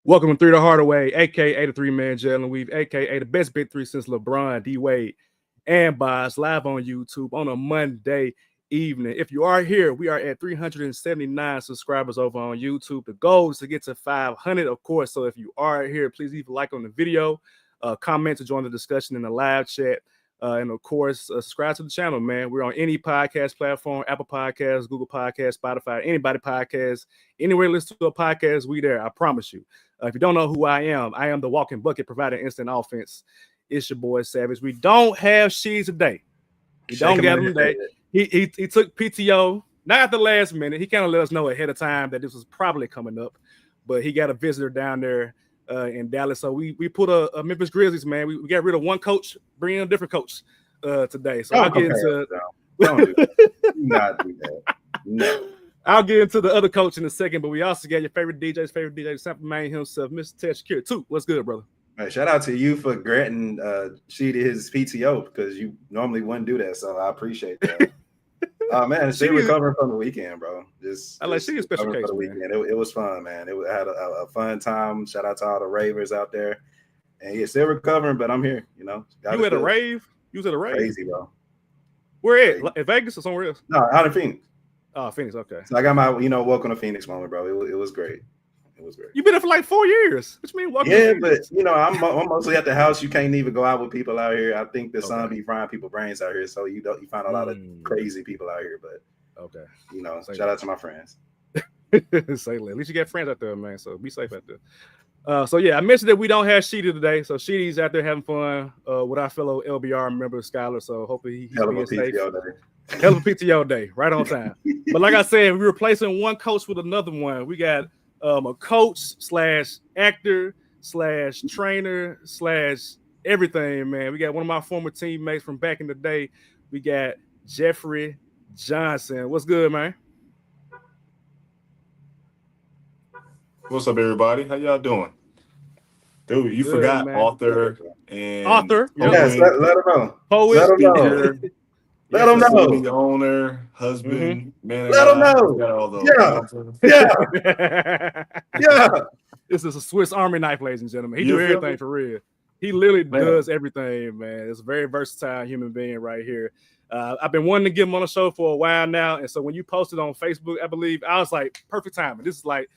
Welcome to Three the Hardaway, aka the three-man Jalen Weave, aka the best big three since LeBron, D Wade, and Boz, live on YouTube on a Monday evening. If you are here, we are at 379 subscribers over on YouTube. The goal is to get to 500, of course. So if you are here, please leave a like on the video, comment to join the discussion in the live chat. And of course, subscribe to the channel, man. We're on any podcast platform, Apple Podcasts, Google Podcasts, Spotify, anybody podcast, anywhere you listen to a podcast, we there. I promise you. If you don't know who I am the walking bucket providing instant offense. It's your boy Savage. We don't have Sheeds today. We don't get him today. He took PTO, not at the last minute. He kind of let us know ahead of time that this was probably coming up, but he got a visitor down there in Dallas. So we put a Memphis Grizzlies, man. We got rid of one coach, bring in a different coach today. So I'll get into don't do that. Do not do that. No. I'll get into the other coach in a second, but we also got your favorite DJ, Sample Man himself, Mr. Ted Shakir, too. What's good, brother? Hey, shout out to you for granting Sheedy his PTO because you normally wouldn't do that. So I appreciate that. Man, she recovering from the weekend, bro. I like she a special case, for the weekend. It was fun, man. I had a fun time. Shout out to all the ravers out there. And yeah, still recovering, but I'm here. You know, you at a rave? You was at a rave? Crazy, bro. Where at? In Vegas or somewhere else? No, out in Phoenix. Oh, Phoenix, okay. So I got my, welcome to Phoenix moment, bro. It was great. It was great. You've been there for like 4 years. What you mean, welcome? Yeah, but I'm mostly at the house. You can't even go out with people out here. I think the sun be frying people's brains out here, so you find a lot of crazy people out here. But shout out to my friends. Say at least you got friends out there, man. So be safe out there. So yeah, I mentioned that we don't have Sheedy today. So Sheedy's out there having fun with our fellow LBR member Skylar. So hopefully he's being safe. Hell of a PTO day, right on time. But like I said, we're replacing one coach with another one. We got a coach / actor / trainer / everything, man. We got one of my former teammates from back in the day. We got Jeffery Johnson. What's good, man? What's up, everybody? How y'all doing? Dude, you forgot, man. Author. Yes, let them know. Poet. Let them know. Let them know. The owner, husband, man. Let them know. Yeah. This is a Swiss Army knife, ladies and gentlemen. He do everything for real. He literally does everything, man. It's a very versatile human being right here. I've been wanting to get him on the show for a while now, and so when you posted on Facebook, I believe, I was like, perfect timing. This is like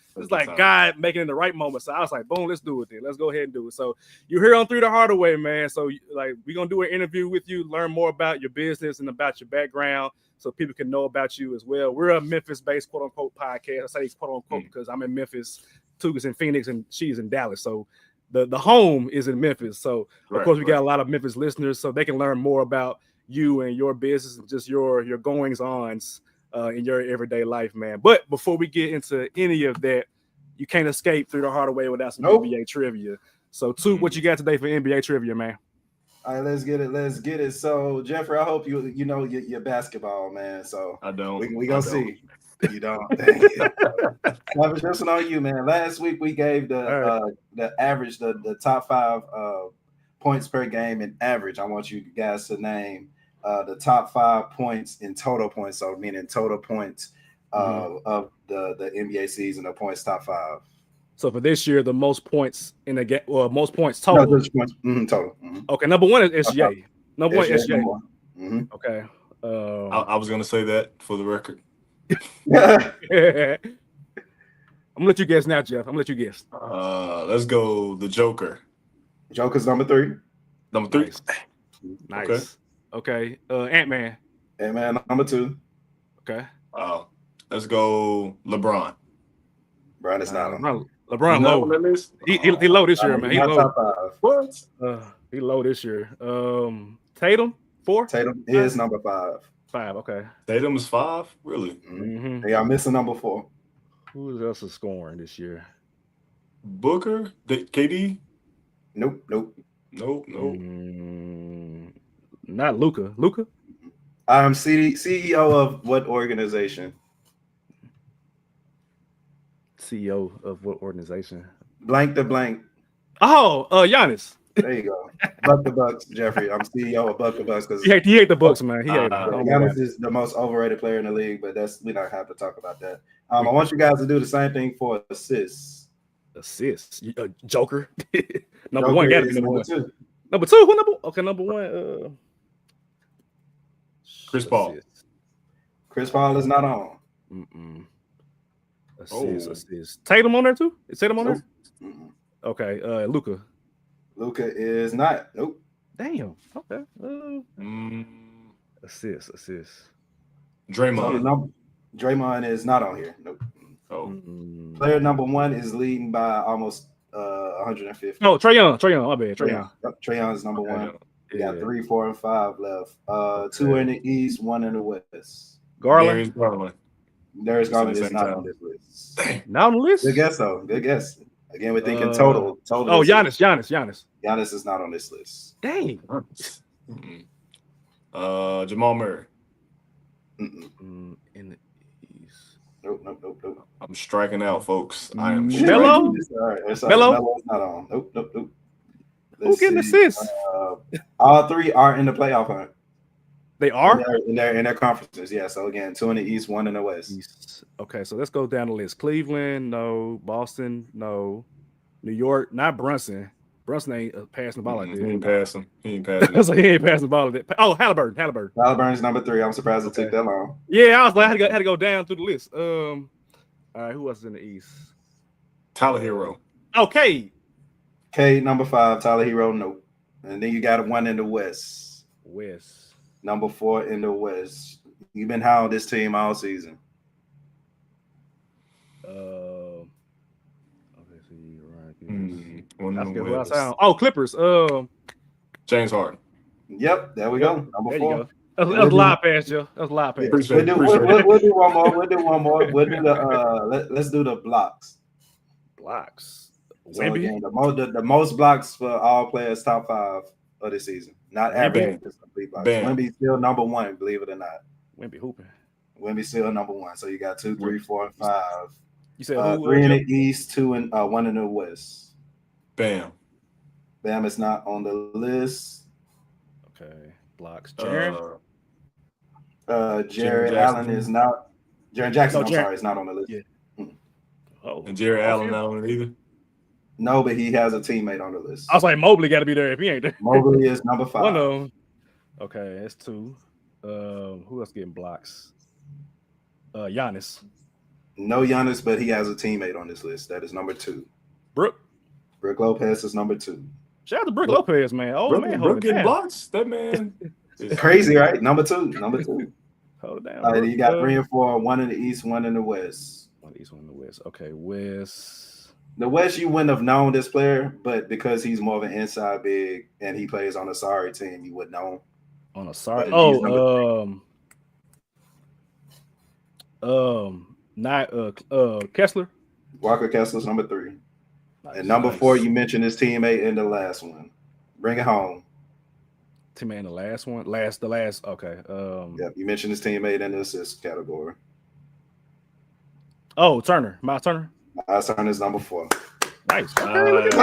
God making it in the right moment. So I was like, boom, let's do it then. Let's go ahead and do it. So you're here on Three the Hardaway, man. So like we're gonna do an interview with you, learn more about your business and about your background, so people can know about you as well. We're a Memphis-based quote unquote podcast. I say quote unquote because I'm in Memphis, Tuga's in Phoenix, and she's in Dallas. So the home is in Memphis. So of course we got a lot of Memphis listeners, so they can learn more about you and your business and just your goings-ons in your everyday life, man. But before we get into any of that, you can't escape Through the Hardaway without some NBA trivia. So, what you got today for NBA trivia, man? All right, let's get it. So, Jeffrey, I hope you know your basketball, man. So I don't. We gonna see. You don't. Dang it. I was just on you, man. Last week we gave the average, the top 5 points per game in average. I want you guys to name the top 5 points in total points, so meaning total points of the NBA season of points top 5. So for this year, the most points in a game, or most points total. No, points, total. Okay, number 1 is SGA. Number 1 is SGA. Okay. I was gonna say that for the record. I'm gonna let you guess now, Jeff. I'm gonna let you guess. Let's go the Joker. Joker's number 3. Number 3. Nice. Okay. Ant-Man. Ant-Man number 2. Okay. Let's go LeBron. LeBron is not on. LeBron low. He low this year, man. He low. Top 5. What? He low this year. Tatum 4. Tatum is number 5. 5. Okay. Tatum is 5. Really? Mm-hmm. Yeah, I'm missing number 4. Who else is scoring this year? Booker. KD. Nope. Not Luka. Luka? I'm CEO of what organization? CEO of what organization? Blank the blank. Oh, Giannis. There you go. Buck the Bucks, Jeffrey. I'm CEO of Buck the Bucks because he hate the Bucks, man. Giannis is the most overrated player in the league, but we don't have to talk about that. I want you guys to do the same thing for assists. Assists. Joker. number Joker one got to be is number one. two. Number two. Who number? Okay, number one. Chris Paul. Assists. Chris Paul is not on. Assists. Tatum on there too? Is Tatum on there? Mm-mm. Okay. Luka. Luka is not. Nope. Damn. Okay. Assists. Draymond. Draymond is not on here. Nope. Oh. Player number one is leading by almost 150. Oh, Trae Young. My bad. Trae Young. Yep, Trae Young is number one. You got Yeah. 3, 4, and 5 left. 2 in the East, 1 in the West. Garland. Darius Garland is not on this list. Not on the list. Good guess though. Good guess. Again, we're thinking total. Oh, Giannis. Giannis is not on this list. Dang. Jamal Murray. Mm-mm. In the East. Nope. I'm striking out, folks. I am. Melo? Melo? Melo's not on. Nope. Who getting assists? All three are in the playoff hunt. They are in their conferences. Yeah. So again, 2 in the East, 1 in the West. East. Okay, so let's go down the list. Cleveland, no. Boston, no. New York, not Brunson. Brunson ain't passing the ball like that. He ain't passing. He ain't passing the ball like that. Oh, Halliburton. Halliburton's number 3. I'm surprised it took that long. Yeah, I was like, I had to go down through the list. All right, who else is in the East? Tyler Hero. Okay. K number 5, Tyler Hero, nope. And then you got 1 in the West. Number 4 in the West. You've been high on this team all season. Clippers. James Harden. Yep, there we go. Number 4. That was a live pass, Joe. That was a live pass. We'll do one more. We'll do the let's do the blocks. So again, the most blocks for all players, top 5 of the season. Not average, just complete blocks. Wemby's still number 1, believe it or not. Wemby hooping. Wemby's still number 1. So you got 2, 3, 4, and 5. You said 3 in the East, 2 and 1 in the West. Bam is not on the list. Okay, blocks. Jared Allen is not. Jaren Jackson, is not on the list. Yeah. And Jared Allen not on it either? No, but he has a teammate on the list. I was like, Mobley got to be there if he ain't there. Mobley is number 5. Oh, no. Okay, that's 2. Who else getting blocks? Giannis. No Giannis, but he has a teammate on this list. That is number 2. Brook Lopez is number 2. Shout out to Brook Lopez, man. Brook getting blocks. That man is crazy, right? Number 2. Hold it down. You got 3 and 4, 1 in the East, 1 in the West. 1 East, 1 in the West. Okay, West. The West, you wouldn't have known this player, but because he's more of an inside big and he plays on a sorry team, you would know. On a sorry. Kessler. Walker Kessler's number 3. And number 4, you mentioned his teammate in the last one. Bring it home. Teammate in the last one? The last. Okay. You mentioned his teammate in the assist category. Oh, Turner. Miles Turner. Miles Turner is number 4. Nice. Not bad.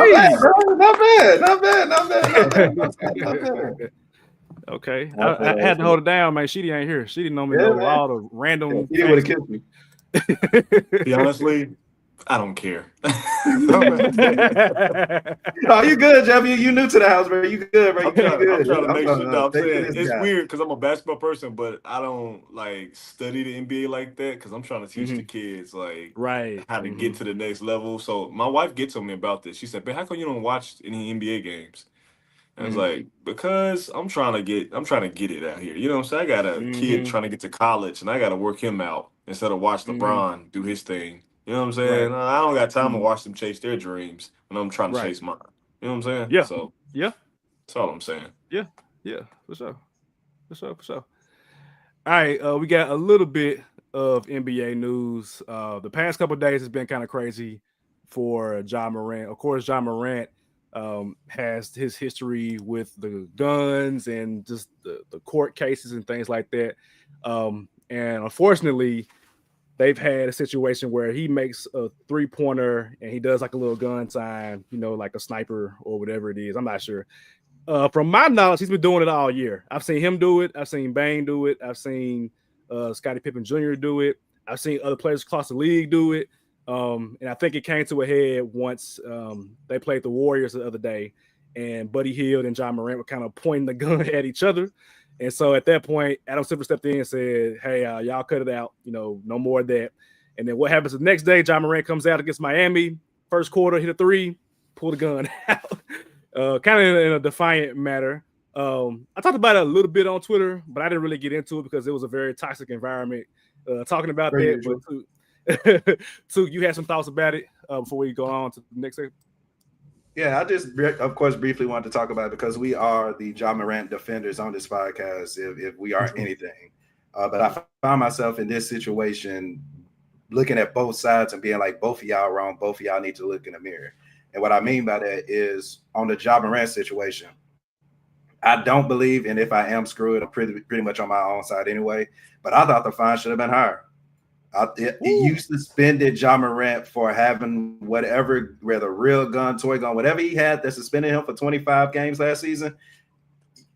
Okay. I had to hold it down, man. She ain't here. She didn't know me all the random. He would have killed me. Honestly, I don't care. Oh, you good, Jeff? You new to the house, bro? You good, bro? I'm trying to make sure. I'm saying it's weird because I'm a basketball person, but I don't study the NBA like that because I'm trying to teach the kids how to get to the next level. So my wife gets on me about this. She said, "Ben, how come you don't watch any NBA games?" And I was like, because I'm trying to get it out here. You know what I'm saying? I got a kid trying to get to college, and I got to work him out instead of watch LeBron do his thing. You know what I'm saying? Right. I don't got time to watch them chase their dreams when I'm trying to chase mine. You know what I'm saying? Yeah. So that's all I'm saying. Yeah. For sure. All right, we got a little bit of NBA news. The past couple of days has been kind of crazy for Ja Morant. Of course, Ja Morant has his history with the guns and just the court cases and things like that. And unfortunately, they've had a situation where he makes a 3-pointer and he does like a little gun sign, like a sniper or whatever it is. I'm not sure. From my knowledge, he's been doing it all year. I've seen him do it. I've seen Bane do it. I've seen Scottie Pippen Jr. do it. I've seen other players across the league do it. And I think it came to a head once they played the Warriors the other day, and Buddy Hield and John Morant were kind of pointing the gun at each other. And so at that point, Adam Silver stepped in and said, hey, y'all cut it out. No more of that. And then what happens the next day, John Morant comes out against Miami, first quarter, hit a three, pull the gun out. Kind of in a defiant manner. I talked about it a little bit on Twitter, but I didn't really get into it because it was a very toxic environment. Talking about that, but Too, you had some thoughts about it before we go on to the next segment? Yeah, I just, of course, briefly wanted to talk about it because we are the John Morant defenders on this podcast, if we are anything. But I found myself in this situation looking at both sides and being like, both of y'all wrong, both of y'all need to look in the mirror. And what I mean by that is on the John Morant situation, I don't believe, and if I am screwed, I'm pretty much on my own side anyway, but I thought the fine should have been higher. You suspended John Morant for having whatever, whether real gun, toy gun, whatever he had that suspended him for 25 games last season.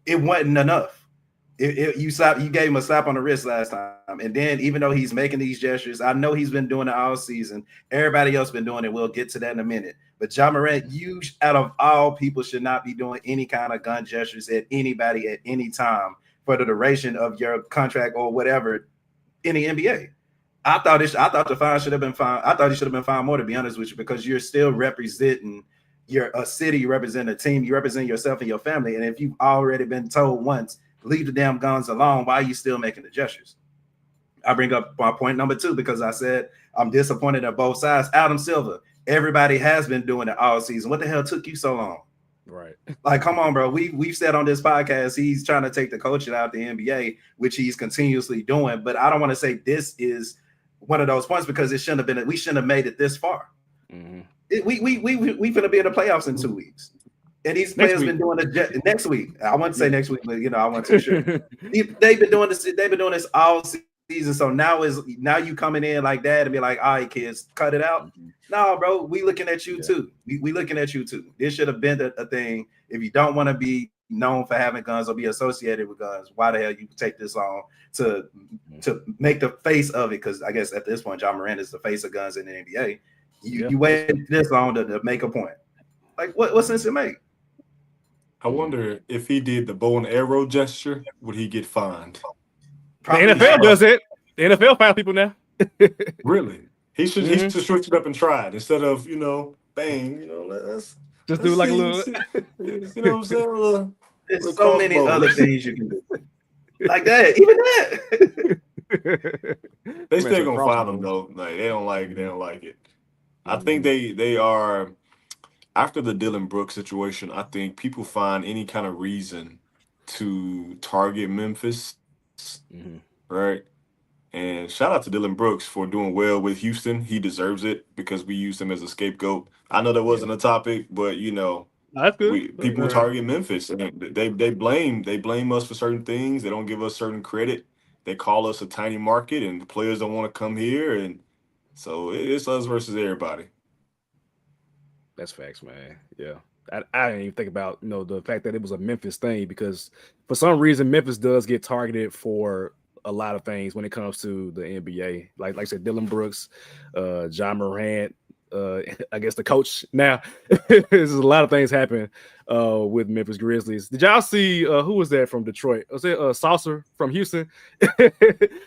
It wasn't enough. You gave him a slap on the wrist last time. And then even though he's making these gestures, I know he's been doing it all season. Everybody else been doing it. We'll get to that in a minute. But John Morant, you out of all people should not be doing any kind of gun gestures at anybody at any time for the duration of your contract or whatever in the NBA. I thought the fine should have been fine. I thought he should have been fined more, to be honest with you, because you're still representing a city, you represent a team, you represent yourself and your family. And if you've already been told once, leave the damn guns alone, why are you still making the gestures? I bring up my point number 2 because I said I'm disappointed at both sides. Adam Silver, everybody has been doing it all season. What the hell took you so long? Right. Like, come on, bro. We've said on this podcast he's trying to take the coaching out of the NBA, which he's continuously doing. But I don't want to say this is one of those points because it shouldn't have been. We shouldn't have made it this far. We finna be in the playoffs in 2 weeks, and these players been doing it next week. I want to say next week, but I want to sure. They've been doing this. They've been doing this all season. So now you coming in like that and be like, all right, kids, cut it out. No, bro, we looking at you too. We looking at you too. This should have been a thing. If you don't want to be known for having guns or be associated with guns, why the hell you take this long to make the face of it? Because I guess at this point, John Morant is the face of guns in the NBA. You waited this long to make a point. Like, what sense it make? I wonder if he did the bow and arrow gesture, would he get fined? Probably the NFL does it. The NFL fine people now. Really? He should switch it up and try it instead of bang. Let's just do like a little. You know what I'm saying? There's so many other things you can do. Like that, even that. They still gonna fine them though. Like they don't like it. I think they are after the Dylan Brooks situation. I think people find any kind of reason to target Memphis, right? And shout out to Dylan Brooks for doing well with Houston. He deserves it because we used him as a scapegoat. I know that wasn't a topic, but that's good. People target Memphis and they blame us for certain things. They don't give us certain credit. They call us a tiny market and the players don't want to come here. And so it's us versus everybody. That's facts, man. Yeah. I didn't even think about, the fact that it was a Memphis thing because for some reason Memphis does get targeted for a lot of things when it comes to the NBA. Like I said, Dylan Brooks, John Morant, I guess the coach now. There's a lot of things happen with Memphis Grizzlies. Did y'all see who was that from Detroit? Was it Saucer from Houston?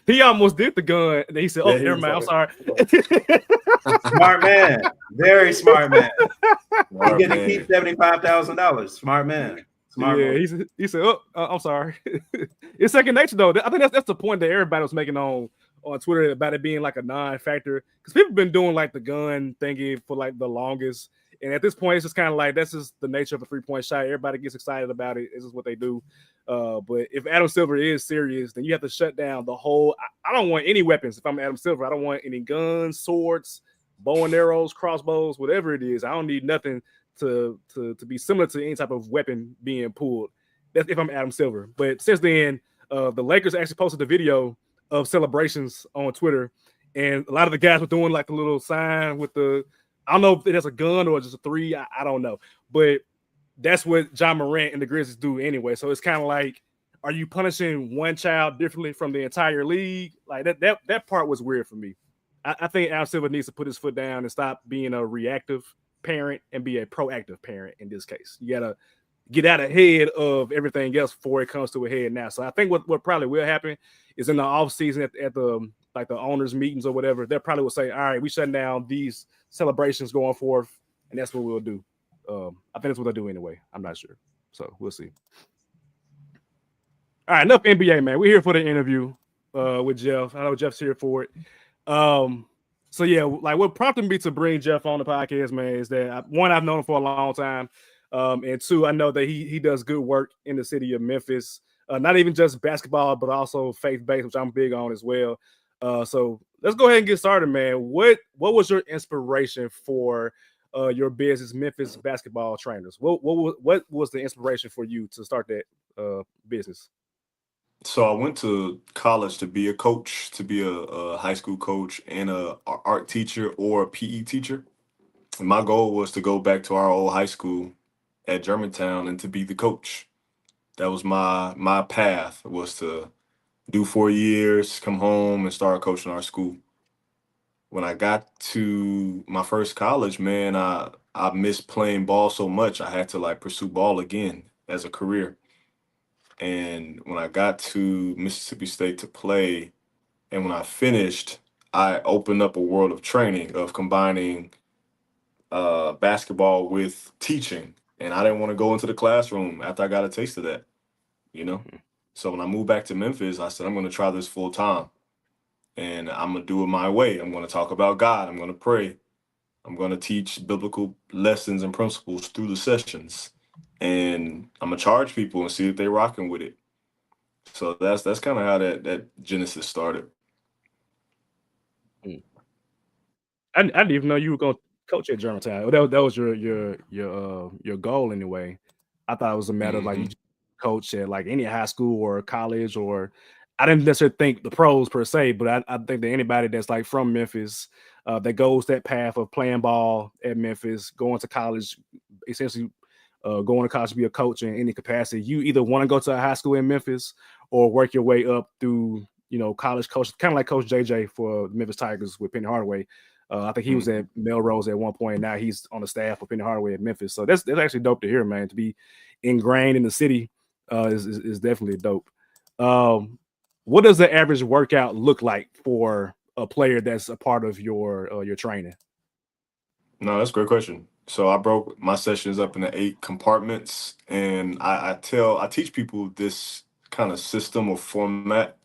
He almost did the gun. And he said, "Oh, never mind. I'm sorry." Smart man, very smart man. He get to keep $75,000. Smart man. He said, "Oh, I'm sorry." It's second nature, though. I think that's the point that everybody was making on Twitter about it being like a non-factor because people have been doing like the gun thingy for like the longest, and at this point, it's just kind of like that's just the nature of a 3-point shot. Everybody gets excited about it. This is what they do. But if Adam Silver is serious, then you have to shut down the whole. I don't want any weapons. If I'm Adam Silver, I don't want any guns, swords, bow and arrows, crossbows, whatever it is. I don't need nothing to be similar to any type of weapon being pulled. That's if I'm Adam Silver. But since then, the Lakers actually posted the video of celebrations on Twitter, and a lot of the guys were doing like the little sign with the. I don't know if it has a gun or just a 3. I don't know, but that's what John Morant and the Grizzlies do anyway. So it's kind of like, are you punishing one child differently from the entire league? Like that part was weird for me. I think Al Silver needs to put his foot down and stop being a reactive parent and be a proactive parent in this case. You gotta get out ahead of everything else before it comes to a head now. So I think what probably will happen is in the off season at the like the owners meetings or whatever, they probably will say, all right, we shutting down these celebrations going forth, and that's what we'll do. I think that's what they'll do anyway. I'm not sure. So we'll see. All right, enough NBA, man. We're here for the interview with Jeff. I know Jeff's here for it. So yeah, like what prompted me to bring Jeff on the podcast, man, is that one, I've known him for a long time. And two, I know that he does good work in the city of Memphis, not even just basketball, but also faith-based, which I'm big on as well. So let's go ahead and get started, man. What was your inspiration for your business, Memphis Basketball Trainers? What was the inspiration for you to start that business? So I went to college to be a coach, to be a high school coach and a art teacher or a PE teacher. And my goal was to go back to our old high school at Germantown and to be the coach. That was my path, was to do 4 years, come home and start coaching our school. When I got to my first college, man, I missed playing ball so much. I had to like pursue ball again as a career. And when I got to Mississippi State to play, and when I finished, I opened up a world of training, of combining basketball with teaching. And I didn't want to go into the classroom after I got a taste of that, you know? So when I moved back to Memphis, I said, I'm going to try this full time. And I'm going to do it my way. I'm going to talk about God. I'm going to pray. I'm going to teach biblical lessons and principles through the sessions. And I'm going to charge people and see if they're rocking with it. So that's kind of how that genesis started. I didn't even know you were going to coach at Germantown. That was your goal anyway. I thought it was a matter of like you coach at like any high school or college, or I didn't necessarily think the pros per se, but I think that anybody that's like from Memphis that goes that path of playing ball at Memphis, going to college, essentially going to college to be a coach in any capacity, you either want to go to a high school in Memphis or work your way up through, college coach, kind of like Coach JJ for the Memphis Tigers with Penny Hardaway. I think he was at Melrose at one point. Now he's on the staff of Penny Hardaway at Memphis. So that's actually dope to hear, man. To be ingrained in the city is definitely dope. What does the average workout look like for a player that's a part of your training? No, that's a great question. So I broke my sessions up into 8 compartments, and I teach people this kind of system or format.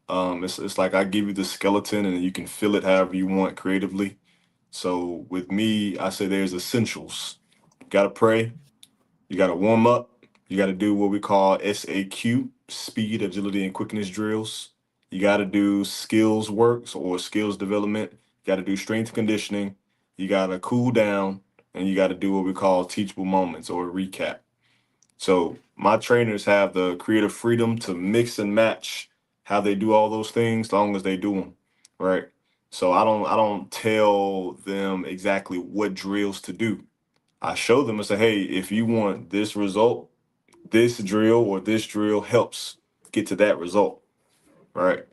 It's like I give you the skeleton and you can fill it however you want creatively. So with me, I say there's essentials. You gotta pray, you gotta warm up, you gotta do what we call SAQ, speed, agility, and quickness drills. You gotta do skills work or skills development. You gotta do strength conditioning. You gotta cool down, and you gotta do what we call teachable moments or recap. So my trainers have the creative freedom to mix and match how they do all those things, as long as they do them, right? So I don't tell them exactly what drills to do. I show them and say, hey, if you want this result, this drill or this drill helps get to that result, right?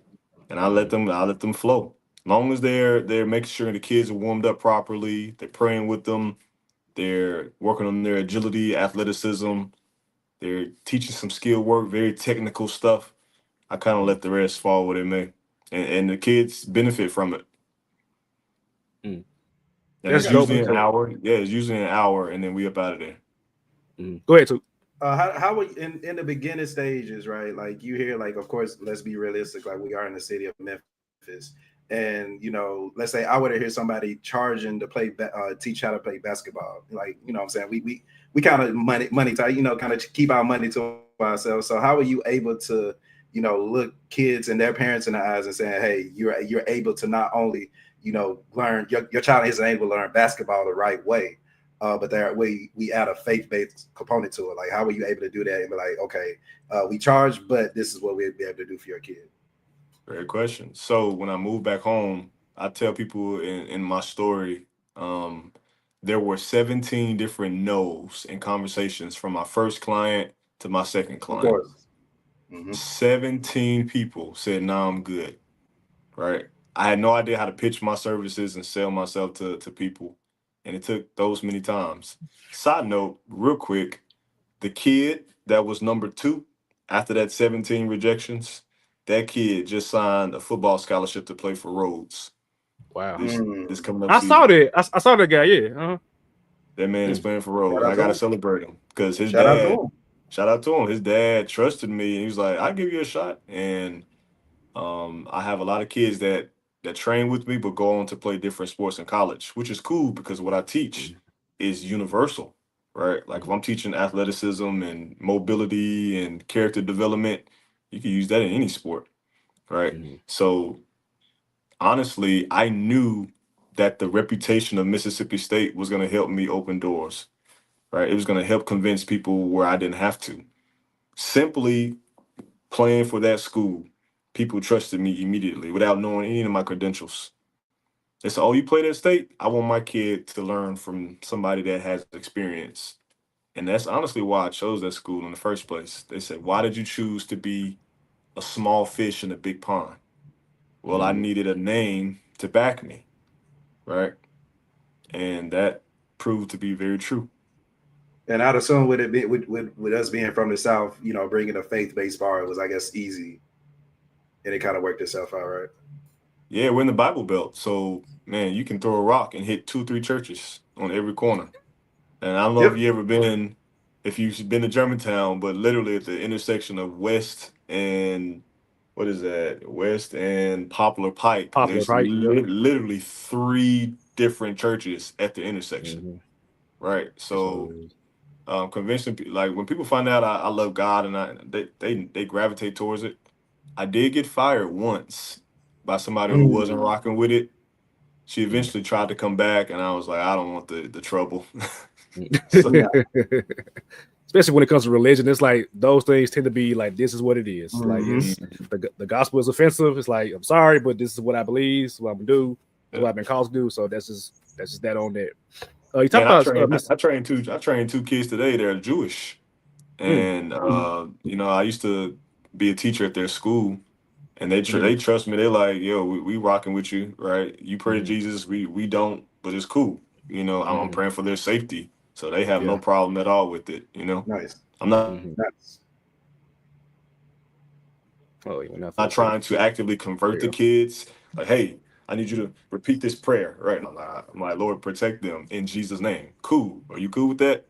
And I let them flow. As long as they're making sure the kids are warmed up properly, they're praying with them, they're working on their agility, athleticism, they're teaching some skill work, very technical stuff. I kind of let the rest fall where they may, and the kids benefit from it. And it's usually an hour. Yeah, it's usually an hour, and then we up out of there. Go ahead, too. How in the beginning stages, right? Like you hear, like, of course, let's be realistic. Like we are in the city of Memphis, and let's say I were to hear somebody charging to play, teach how to play basketball. Like, what I'm saying, we kind of money tight, kind of keep our money to ourselves. So how are you able to, look kids and their parents in the eyes and saying, hey, you're able to not only, learn, your child isn't able to learn basketball the right way, but there we add a faith-based component to it. Like, how are you able to do that and be like, okay, we charge, but this is what we'll be able to do for your kid? Great question. So when I moved back home, I tell people in my story, there were 17 different no's in conversations from my first client to my second client. Of course. 17 people said, no, I'm good. Right. I had no idea how to pitch my services and sell myself to people. And it took those many times. Side note, real quick, the kid that was number 2 after that 17 rejections, that kid just signed a football scholarship to play for Rhodes. Wow. This coming up I season. saw that. I saw that guy, yeah. Uh-huh. That man is playing for Rhodes. I got to celebrate him because his Shout dad, shout out to him. His dad trusted me. And he was like, I'll give you a shot. And I have a lot of kids that train with me, but go on to play different sports in college, which is cool because what I teach is universal, right? Like if I'm teaching athleticism and mobility and character development, you can use that in any sport, right? So honestly, I knew that the reputation of Mississippi State was going to help me open doors, right? It was going to help convince people where I didn't have to. Simply playing for that school, people trusted me immediately without knowing any of my credentials. They said, oh, you played at State? I want my kid to learn from somebody that has experience. And that's honestly why I chose that school in the first place. They said, why did you choose to be a small fish in a big pond? Well, I needed a name to back me, right? And that proved to be very true. And I'd assume with it be, with us being from the South, you know, bringing a faith-based bar, it was, I guess, easy, and it kind of worked itself out, right? Yeah, we're in the Bible Belt, so man, you can throw a rock and hit 2-3 churches on every corner. And I don't know if you've been to Germantown, but literally at the intersection of West and West and Poplar Pike, there's literally 3 different churches at the intersection, right? So convincing like when people find out I love God and they gravitate towards it. I did get fired once by somebody who wasn't rocking with it. She eventually tried to come back, and I was like, I don't want the trouble. Especially when it comes to religion, it's like those things tend to be like, this is what it is. Like it's, the gospel is offensive. It's like, I'm sorry, but this is what I believe. This is what I'm gonna do. This is what I've been called to do. So that's just that on that. You talk about I trained 2 kids today. They're Jewish, and you know, I used to be a teacher at their school, and they trust me. They're like, yo, we rocking with you, right? You pray to Jesus, we don't, but it's cool. You know, I'm praying for their safety, so they have no problem at all with it. You know, Nice. I'm not not trying to actively convert the kids. Like, hey, I need you to repeat this prayer, right? I'm like, Lord, protect them in Jesus' name. Cool. Are you cool with that?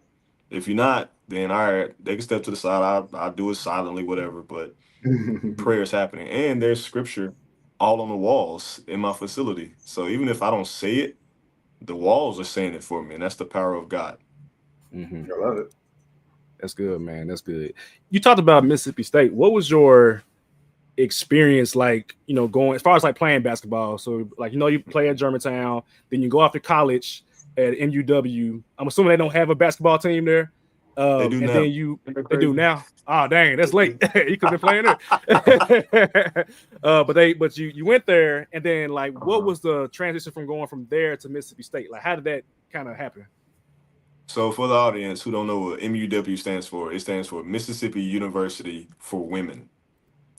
If you're not, then all right, they can step to the side. I'll do it silently, whatever. But prayer is happening, and there's scripture all on the walls in my facility. So even if I don't say it, the walls are saying it for me, and that's the power of God. I love it. That's good, man. That's good. You talked about Mississippi State. What was your experience like, you know, going as far as like playing basketball? So like, you know, you play at Germantown, then you go off to college at MUW. I'm assuming they don't have a basketball team there. They do and now. Then they do now. Oh dang, that's late. You could have been playing there. But you went there, and then like what was the transition from going from there to Mississippi State? Like how did that kind of happen? So for the audience who don't know what MUW stands for, it stands for Mississippi University for Women.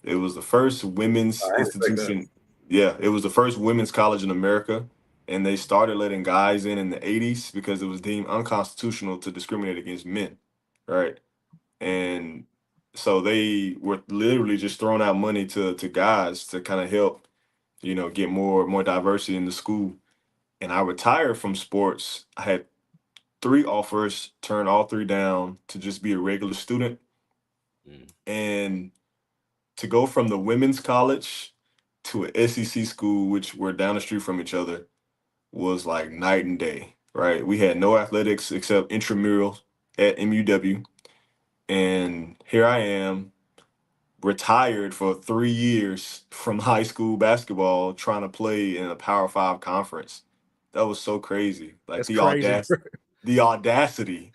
It was the first women's institution. Yeah, it was the first women's college in America. And they started letting guys in the 80s because it was deemed unconstitutional to discriminate against men, right? And so they were literally just throwing out money to guys to kind of help, you know, get more diversity in the school. And I retired from sports. I had 3 offers, turned all 3 down to just be a regular student. And to go from the women's college to an SEC school, which were down the street from each other, was like night and day, right? We had no athletics except intramural at MUW. And here I am, retired for 3 years from high school basketball, trying to play in a Power 5 conference. That was so crazy. Like that's crazy. The audacity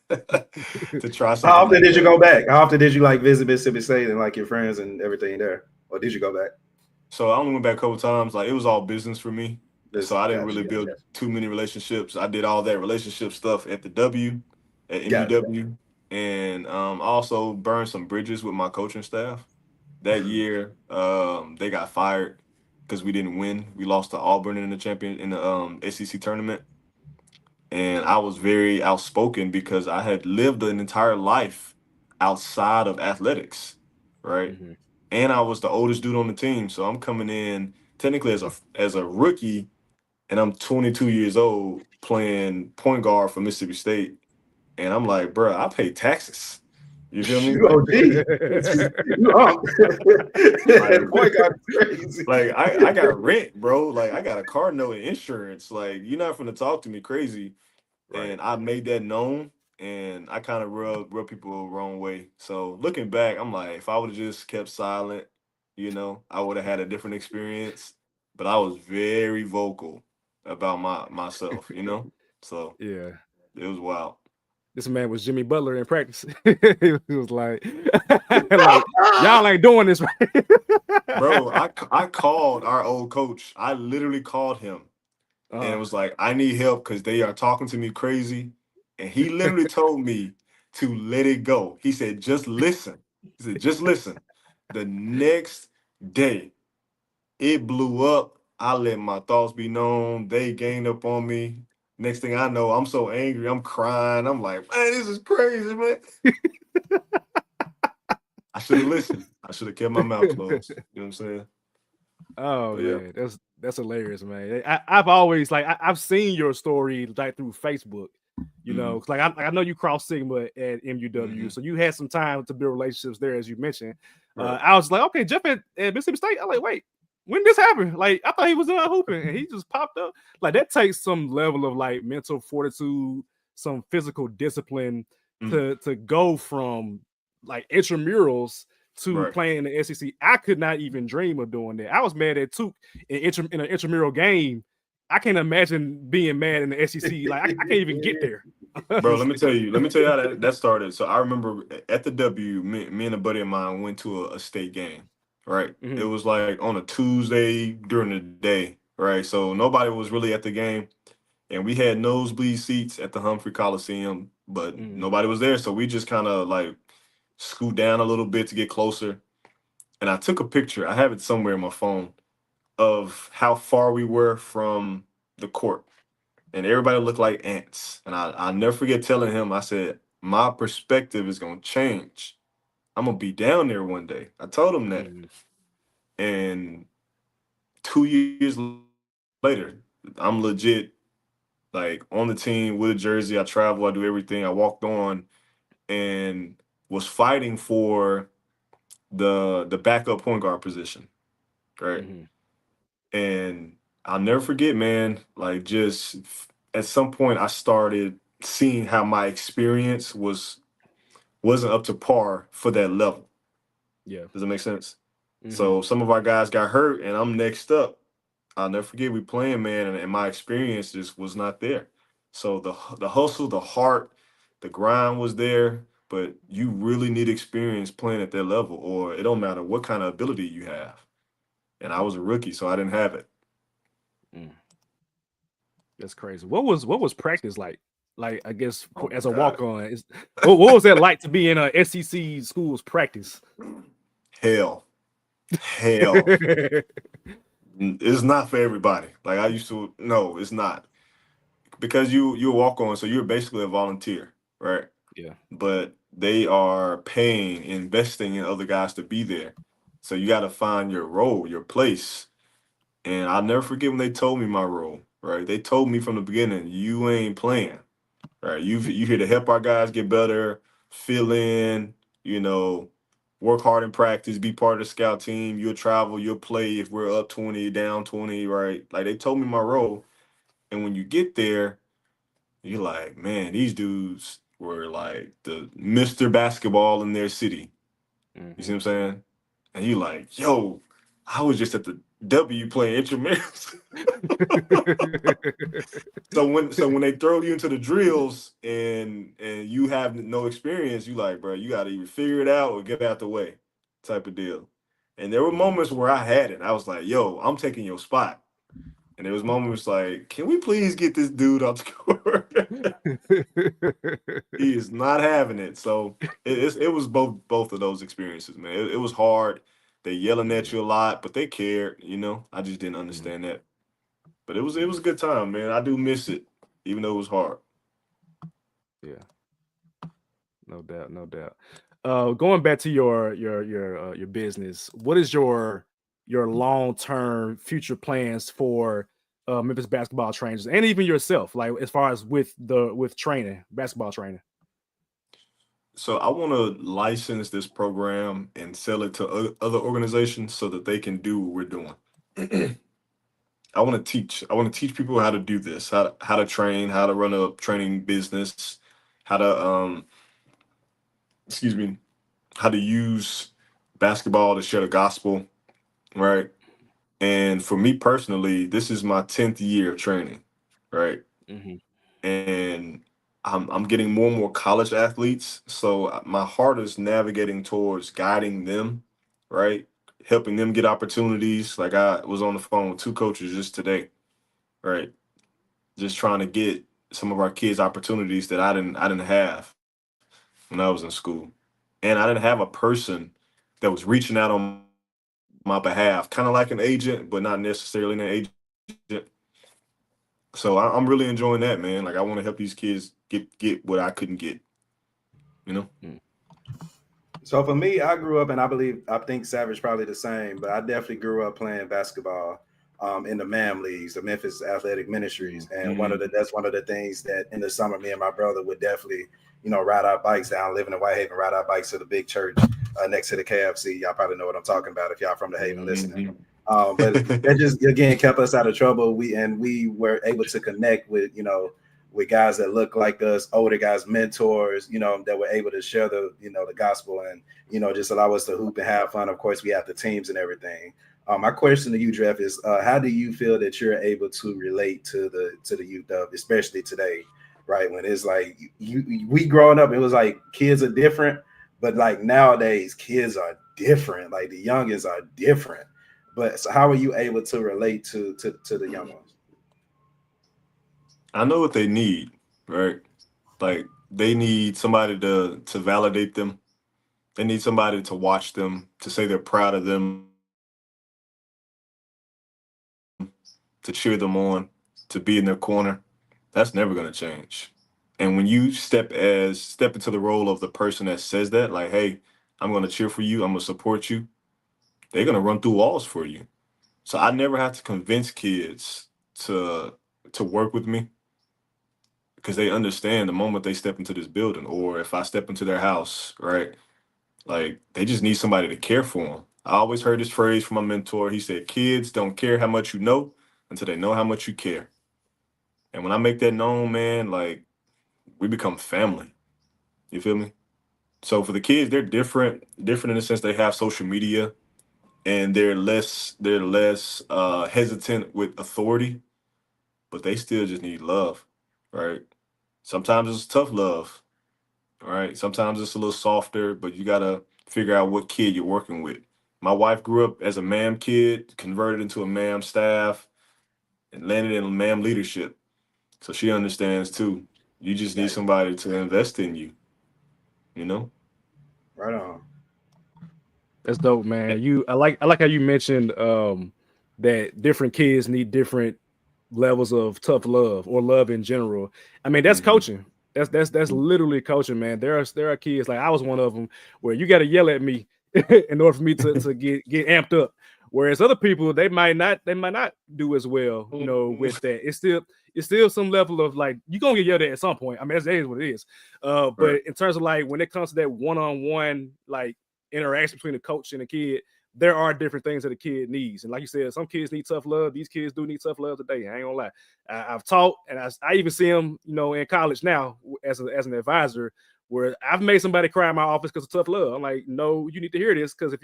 to try something. How often did you go back? How often did you like visit Mississippi State and like your friends and everything there? Or did you go back? So I only went back a couple times. Like it was all business for me. So I didn't really build too many relationships. I did all that relationship stuff at the W, at MUW, and also burned some bridges with my coaching staff. That year, they got fired, because we didn't win. We lost to Auburn in the SEC tournament. And I was very outspoken because I had lived an entire life outside of athletics, right? Mm-hmm. And I was the oldest dude on the team, so I'm coming in technically as a rookie, and I'm 22 years old playing point guard for Mississippi State, and I'm like, bro, I pay taxes. You feel me? You OG. You up. Like, Boy got crazy. like I got rent, bro. Like I got a car note and insurance. Like you're not gonna talk to me crazy. Right. And I made that known, and I kind of rub people the wrong way. So looking back, I'm like, if I would have just kept silent, I would have had a different experience. But I was very vocal about myself, So Yeah. it was wild. This man was Jimmy Butler in practice. He was like, like y'all ain't doing this right. Bro, I called our old coach. I literally called him. And it was like, I need help because they are talking to me crazy. And he literally told me to let it go. He said, just listen. He said, just listen. The next day, it blew up. I let my thoughts be known. They gained up on me. Next thing I know, I'm so angry. I'm crying. I'm like, man, this is crazy, man. I should have listened. I should have kept my mouth closed. You know what I'm saying? Oh, man, that's hilarious, man. I've always I've seen your story like through Facebook, like I know you crossed Sigma at MUW, so you had some time to build relationships there, as you mentioned. Right. I was like, okay, Jeff at Mississippi State. I'm like, wait, when did this happen? Like, I thought he was hooping, and he just popped up. Like, that takes some level of like mental fortitude, some physical discipline to go from like intramurals to playing in the SEC. I could not even dream of doing that. I was mad at Took in an intramural game. I can't imagine being mad in the SEC. Like I can't even get there. Bro, let me tell you how that started. So I remember at the W, me and a buddy of mine went to a state game, right? Mm-hmm. It was like on a Tuesday during the day, right? So nobody was really at the game. And we had nosebleed seats at the Humphrey Coliseum, but nobody was there. So we just kind of like scoot down a little bit to get closer. And I took a picture. I have it somewhere in my phone of how far we were from the court. And everybody looked like ants. And I'll never forget telling him, I said, my perspective is going to change. I'm going to be down there one day. I told him that. And 2 years later, I'm legit like on the team with a jersey. I travel, I do everything. I walked on and was fighting for the backup point guard position. Right. And I'll never forget, man, like just at some point I started seeing how my experience wasn't up to par for that level. Yeah. Does it make sense? So some of our guys got hurt and I'm next up. I'll never forget we playing, man, and my experience just was not there. So the hustle, the heart, the grind was there, but you really need experience playing at that level, or it don't matter what kind of ability you have. And I was a rookie, so I didn't have it. That's crazy. What was practice like? Like, I guess as a walk-on, what was that like to be in a SEC school's practice? Hell. It's not for everybody. Like no, it's not. Because you're a walk-on, so you're basically a volunteer, right? Yeah. But they are paying, investing in other guys to be there. So you got to find your role, your place. And I'll never forget when they told me my role, right? They told me from the beginning, you ain't playing, right? You here to help our guys get better, fill in, work hard in practice, be part of the scout team. You'll travel, you'll play if we're up 20, down 20, right? Like they told me my role. And when you get there, you're like, man, these dudes were like the Mr. Basketball in their city. You see what I'm saying? And you like, yo, I was just at the W playing intramurals. So when they throw you into the drills and you have no experience, you like, bro, you got to either figure it out or get out the way, type of deal. And there were moments where I had it. I was like, yo, I'm taking your spot. And there was moments like, can we please get this dude off the court? He is not having it. So it was both of those experiences, man. It was hard They yelling at you a lot, but they cared, I just didn't understand that. But it was a good time, man. I do miss it, even though it was hard. Yeah. No doubt. Going back to your business, what is your long-term future plans for Memphis basketball trainers and even yourself, like as far as with training, basketball training? So I want to license this program and sell it to other organizations so that they can do what we're doing. I want to teach. I want to teach people how to do this, how to train, how to run a training business, how to how to use basketball to share the gospel, right? And for me personally, this is my 10th year of training, right? And I'm getting more and more college athletes, so my heart is navigating towards guiding them, right? Helping them get opportunities. Like I was on the phone with 2 coaches just today, right? Just trying to get some of our kids opportunities that I didn't have when I was in school. And I didn't have a person that was reaching out on my behalf, kind of like an agent, but not necessarily an agent. So I'm really enjoying that, man. Like I want to help these kids get what I couldn't get, So for me, I grew up, and I think Savage probably the same, but I definitely grew up playing basketball in the MAM leagues, the Memphis Athletic Ministries. And that's one of the things that in the summer, me and my brother would definitely, ride our bikes down, living in Whitehaven, ride our bikes to the big church next to the KFC. Y'all probably know what I'm talking about if y'all from the Haven listening. But that just, again, kept us out of trouble. We were able to connect with, with guys that look like us, older guys, mentors, that were able to share the gospel and, just allow us to hoop and have fun. Of course, we have the teams and everything. My question to you, Jeff, is how do you feel that you're able to relate to the youth of, especially today, right? When it's like we growing up, it was like kids are different, but like nowadays kids are different. Like the youngins are different. But so how are you able to relate to the young ones? I know what they need, right? Like they need somebody to validate them. They need somebody to watch them, to say they're proud of them, to cheer them on, to be in their corner. That's never going to change. And when you step into the role of the person that says that, like, hey, I'm going to cheer for you, I'm going to support you, they're going to run through walls for you. So I never have to convince kids to work with me because they understand the moment they step into this building, or if I step into their house, right? Like they just need somebody to care for them. I always heard this phrase from my mentor. He said, kids don't care how much you know until they know how much you care. And when I make that known, man, like we become family. You feel me? So for the kids, they're different in the sense they have social media and they're less hesitant with authority, but they still just need love, right? Sometimes it's tough love, right? Sometimes it's a little softer, but you gotta figure out what kid you're working with. My wife grew up as a MAM kid, converted into a MAM staff, and landed in MAM leadership. So she understands too. You just need somebody to invest in you, Right on. That's dope, man. I like how you mentioned that different kids need different levels of tough love or love in general. I mean, that's coaching. That's literally coaching, man. There are kids, like I was one of them, where you got to yell at me in order for me to get amped up. Whereas other people, they might not do as well, with that. It's still some level of like you're gonna get yelled at some point. I mean, that is what it is. But in terms of like when it comes to that one-on-one like interaction between the coach and the kid, there are different things that a kid needs. And like you said, some kids need tough love. These kids do need tough love today. I ain't gonna lie. I've taught, and I even see them, in college now as an advisor, where I've made somebody cry in my office because of tough love. I'm like, no, you need to hear this because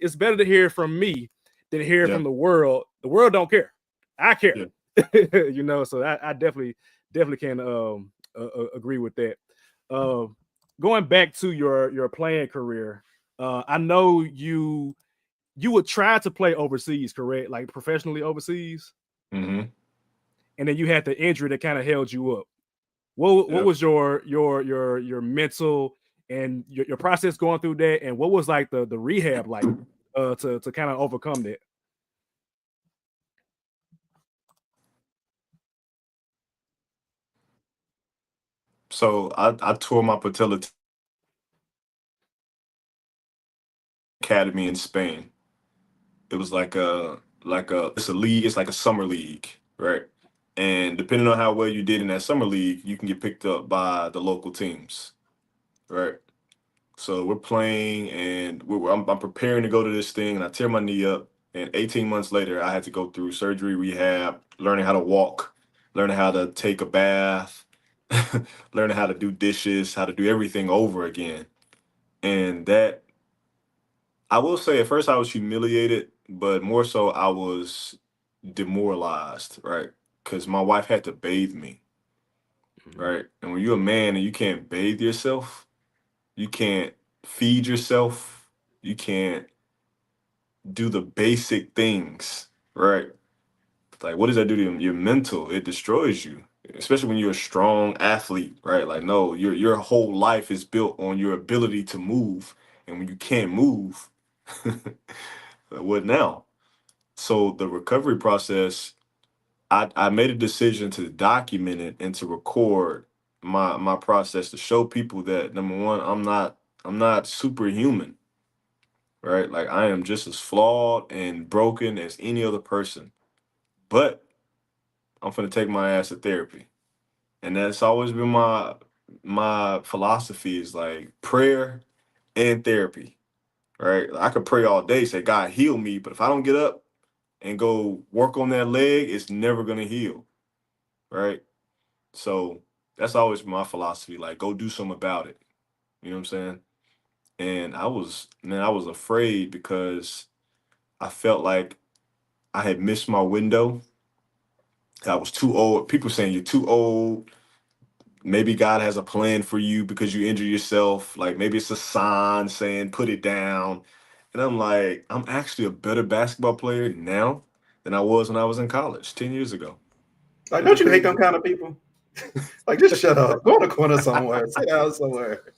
it's better to hear from me than to hear from the world. The world don't care. I care. Yeah. So I definitely can agree with that. Going back to your playing career, I know you would try to play overseas, correct? Like professionally overseas. Mm-hmm. And then you had the injury that kind of held you up. What was your mental and your process going through that? And what was like the rehab like to kind of overcome that? So I tore my patella academy in Spain. It was like it's a league. It's like a summer league, right? And depending on how well you did in that summer league, you can get picked up by the local teams, right? So we're playing, and I'm preparing to go to this thing, and I tear my knee up. And 18 months later, I had to go through surgery, rehab, learning how to walk, learning how to take a bath, learning how to do dishes, how to do everything over again. And that, I will say, at first I was humiliated, but more so I was demoralized, right? Because my wife had to bathe me, right? And when you're a man and you can't bathe yourself, you can't feed yourself, you can't do the basic things, right? Like, what does that do to your mental? It destroys you, especially when you're a strong athlete, right? Like, no, your whole life is built on your ability to move, and when you can't move, what now? So the recovery process, I made a decision to document it and to record my process to show people that, number one, I'm not superhuman, right? Like, I am just as flawed and broken as any other person, but I'm gonna take my ass to therapy. And that's always been my philosophy, is like prayer and therapy, right? I could pray all day, say, God, heal me, but if I don't get up and go work on that leg, it's never gonna heal, right? So that's always my philosophy, like, go do something about it. You know what I'm saying? And I was afraid because I felt like I had missed my window. I was too old. People saying you're too old. Maybe God has a plan for you because you injured yourself. Like, maybe it's a sign saying put it down. And I'm like, I'm actually a better basketball player now than I was when I was in college 10 years ago. Like, don't you hate them kind of people? Like, just shut up. Go in the corner somewhere. Sit down somewhere.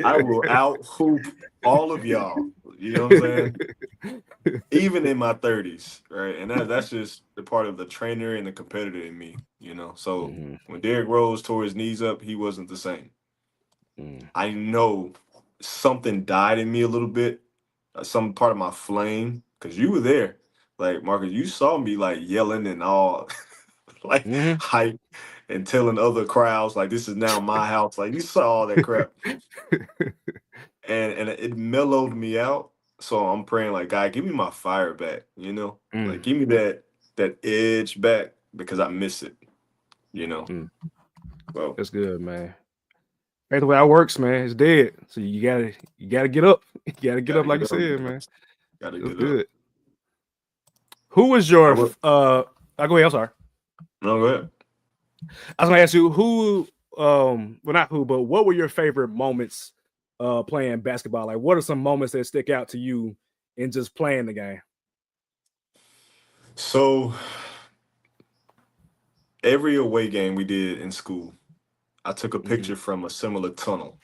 I will out hoop all of y'all. You know what I'm saying? Even in my 30s, right? And that's just the part of the trainer and the competitor in me, you know. So when Derrick Rose tore his knees up, he wasn't the same. I know something died in me a little bit, some part of my flame, because you were there. Like, Marcus, you saw me like yelling and all, like hype and telling other crowds, like, this is now my house. Like, you saw all that crap. And it mellowed me out. So I'm praying, like, God, give me my fire back, you know? Like, give me that edge back, because I miss it, you know? Well, that's good, man. That's the way it works, man. It's dead. So you gotta get up. You gotta get up, like you said, man. Gotta That's get good. up. Who was your go ahead, I'm sorry. No, go ahead. I was gonna ask you well, not who, but what were your favorite moments playing basketball? Like, what are some moments that stick out to you in just playing the game? So every away game we did in school, I took a picture from a similar tunnel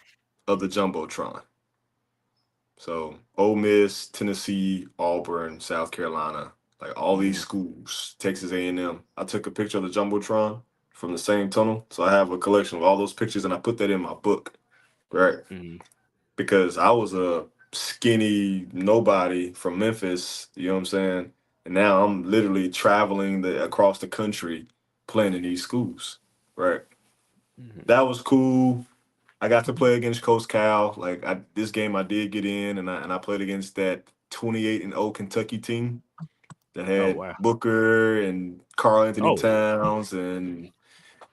of the Jumbotron. So Ole Miss, Tennessee, Auburn, South Carolina, like all these schools, Texas A&M. I took a picture of the Jumbotron from the same tunnel. So I have a collection of all those pictures, and I put that in my book, right? Because I was a skinny nobody from Memphis, you know what I'm saying? And now I'm literally traveling across the country playing in these schools, right? That was cool. I got to play against Coach Cal. Like, this game I did get in, and I played against that 28-0 Kentucky team that had Booker and Karl Anthony Towns, and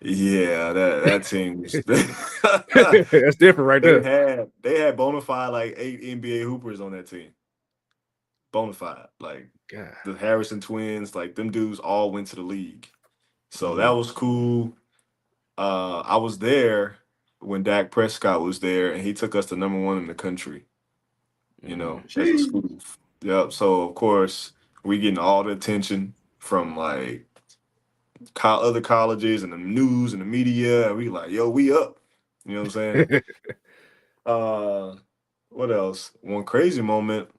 yeah, that team was that's different right there. They had bona fide like 8 NBA hoopers on that team. Bona fide. Like, the Harrison twins, like, them dudes all went to the league. So that was cool. I was there when Dak Prescott was there, and he took us to #1 in the country, you know, as a school. Yep. So, of course, we getting all the attention from, like, other colleges and the news and the media. And we like, yo, we up. You know what I'm saying? What else? One crazy moment,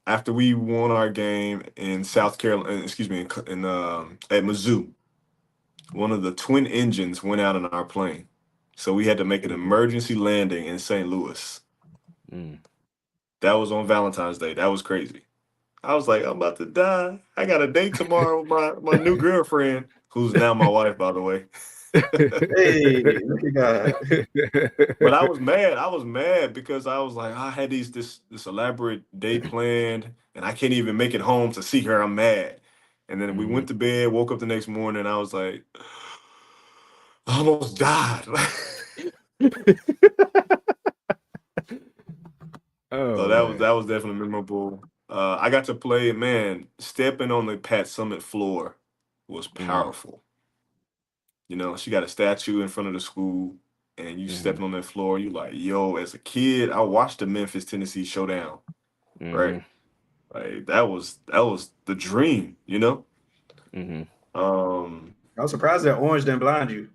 after we won our game in South Carolina, excuse me, at Mizzou, one of the twin engines went out in our plane. So we had to make an emergency landing in St. Louis. That was on Valentine's Day. That was crazy. I was like, I'm about to die. I got a date tomorrow with my new girlfriend, who's now my wife, by the way. Hey, look at God. But I was mad. I was mad because I was like, I had this elaborate day planned, and I can't even make it home to see her. I'm mad. And then we went to bed, woke up the next morning, and I was like, I almost died. So that was definitely memorable. I got to play, man, stepping on the Pat Summit floor was powerful. You know, she got a statue in front of the school, and you stepping on that floor, you like, yo, as a kid, I watched the Memphis Tennessee showdown. Right. Like that was the dream, you know? I was surprised that orange didn't blind you.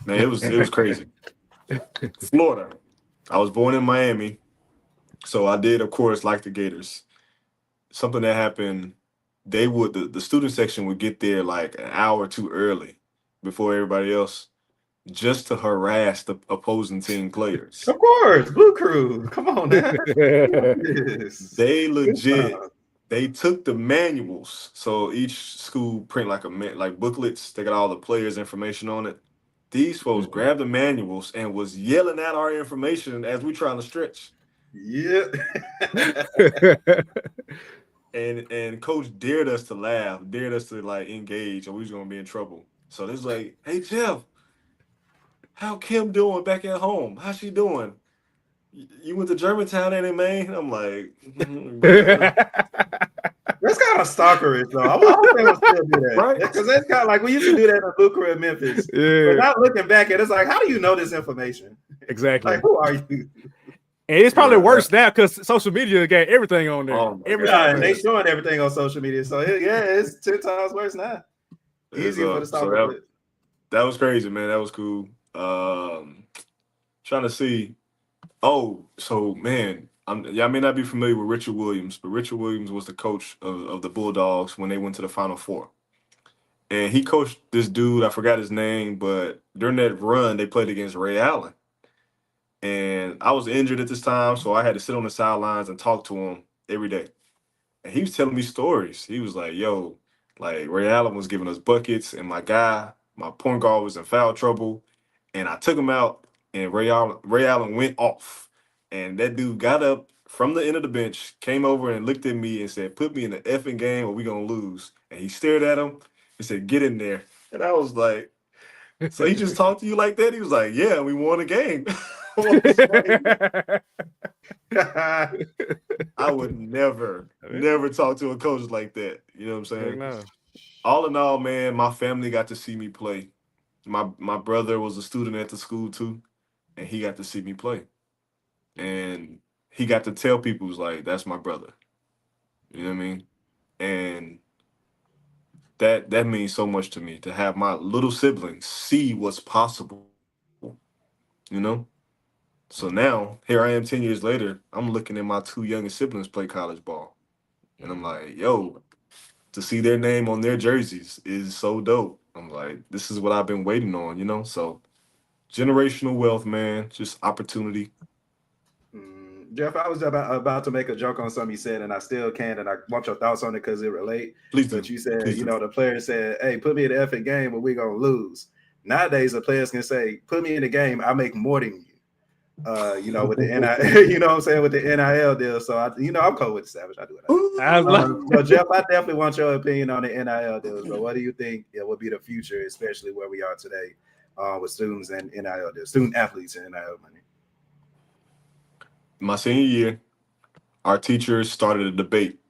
Man, it was crazy. Florida. I was born in Miami. So I did, of course, like the Gators. Something that happened, the student section would get there like an hour too early before everybody else, just to harass the opposing team players. Of course, Blue Crew. Come on, man. They took the manuals. So each school print like booklets. They got all the players' information on it. These folks grabbed the manuals and was yelling at our information as we trying to stretch. Yeah. And coach dared us to laugh, dared us to like engage, or we was gonna be in trouble. So it's like, hey Jeff, how Kim doing back at home? How's she doing? You went to Germantown, ain't it, man? I'm like, that's kind of stalkerish, though. I hope they would still do that, right? Because that's kind of like we used to do that in Blue Crew in Memphis. But now looking back at it, it's like, how do you know this information? Exactly. Like, who are you? And it's probably worse now because social media got everything on there. And they showing everything on social media. So it's 10 times worse now. Easy for the stalker. So that was crazy, man. That was cool. Trying to see. Oh, so man, y'all may not be familiar with Richard Williams, but Richard Williams was the coach of the Bulldogs when they went to the Final Four. And he coached this dude, I forgot his name, but during that run, they played against Ray Allen. And I was injured at this time, so I had to sit on the sidelines and talk to him every day. And he was telling me stories. He was like, yo, like Ray Allen was giving us buckets, and my point guard was in foul trouble. And I took him out, and Ray Allen went off. And that dude got up from the end of the bench, came over and looked at me and said, put me in the effing game or we're going to lose. And he stared at him and said, get in there. And I was like, so he just talked to you like that? He was like, yeah, we won a game. I would never talk to a coach like that. You know what I'm saying? No. All in all, man, my family got to see me play. My brother was a student at the school too, and he got to see me play. And he got to tell people, was like, that's my brother. You know what I mean? And that means so much to me, to have my little siblings see what's possible. You know? So now, here I am 10 years later, I'm looking at my two youngest siblings play college ball. And I'm like, yo, to see their name on their jerseys is so dope. I'm like, this is what I've been waiting on, you know? So generational wealth, man, just opportunity. Jeff, I was about to make a joke on something you said, and I still can, and I want your thoughts on it because it relate. Please but do. You said, the player said, hey, put me in the effing game or we're going to lose. Nowadays, the players can say, put me in the game, I make more than you. With the NIL, you know what I'm saying, with the NIL deal. So I'm cool with the Savage. I do it. So Jeff, I definitely want your opinion on the NIL deals. But what do you think it will be the future, especially where we are today, with students and NIL deals, student athletes and NIL money? My senior year, our teachers started a debate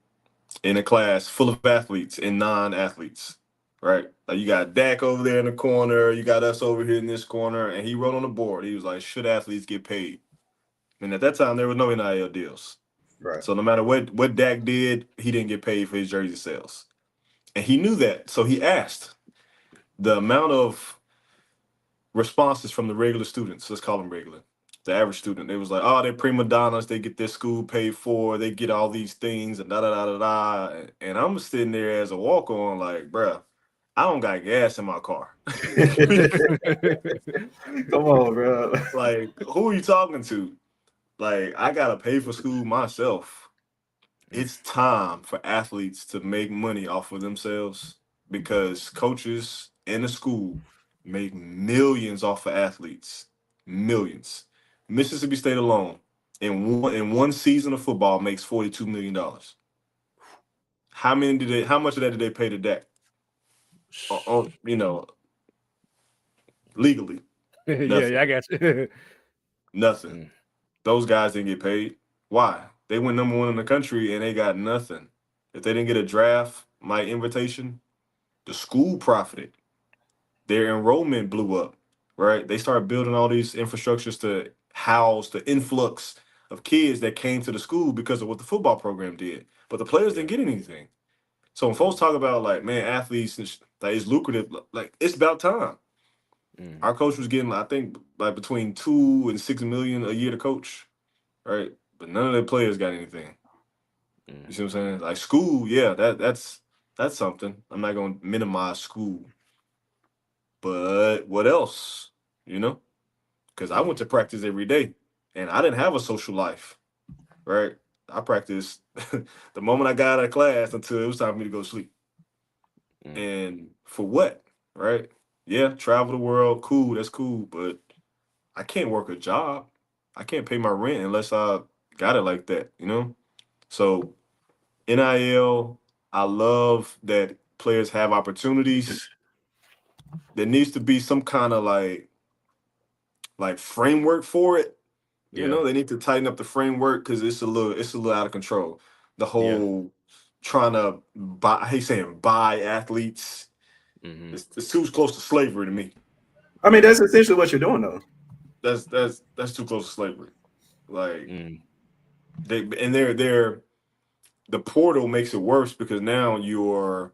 in a class full of athletes and non-athletes. Right? Like you got Dak over there in the corner, you got us over here in this corner, and he wrote on the board, he was like, should athletes get paid? And at that time, there were no NIL deals. Right. So no matter what Dak did, he didn't get paid for his jersey sales. And he knew that. So he asked the amount of responses from the regular students, let's call them regular, the average student. They was like, oh, they're prima donnas. They get their school paid for. They get all these things and da da da da da. And I'm sitting there as a walk on, like, bruh, I don't got gas in my car. Come on, bro. Like, who are you talking to? Like, I gotta pay for school myself. It's time for athletes to make money off of themselves because coaches in the school make millions off of athletes. Millions. Mississippi State alone in one season of football makes $42 million. How much of that did they pay to Dak? Legally. Yeah, I got you. Nothing. Those guys didn't get paid. Why? They went number one in the country and they got nothing. If they didn't get a draft, my invitation, the school profited. Their enrollment blew up, right? They started building all these infrastructures to house the influx of kids that came to the school because of what the football program did. But the players didn't get anything. So when folks talk about, like, man, athletes, like, it's lucrative, like, it's about time. Our coach was getting, I think, like between $2 and $6 million a year to coach, right? But none of the players got anything. You see what I'm saying? Like, school, yeah, that's something. I'm not gonna minimize school, but what else? Because I went to practice every day, and I didn't have a social life, right? I practiced the moment I got out of class until it was time for me to go to sleep. And for what, right? Yeah, travel the world, cool, that's cool, but I can't work a job. I can't pay my rent unless I got it like that, So NIL, I love that players have opportunities. There needs to be some kind of like framework for it. They need to tighten up the framework because it's a little out of control. The whole trying to buy, I hate saying buy athletes. It's too close to slavery to me. I mean, that's essentially what you're doing, though. That's too close to slavery. Like they're the portal makes it worse because now the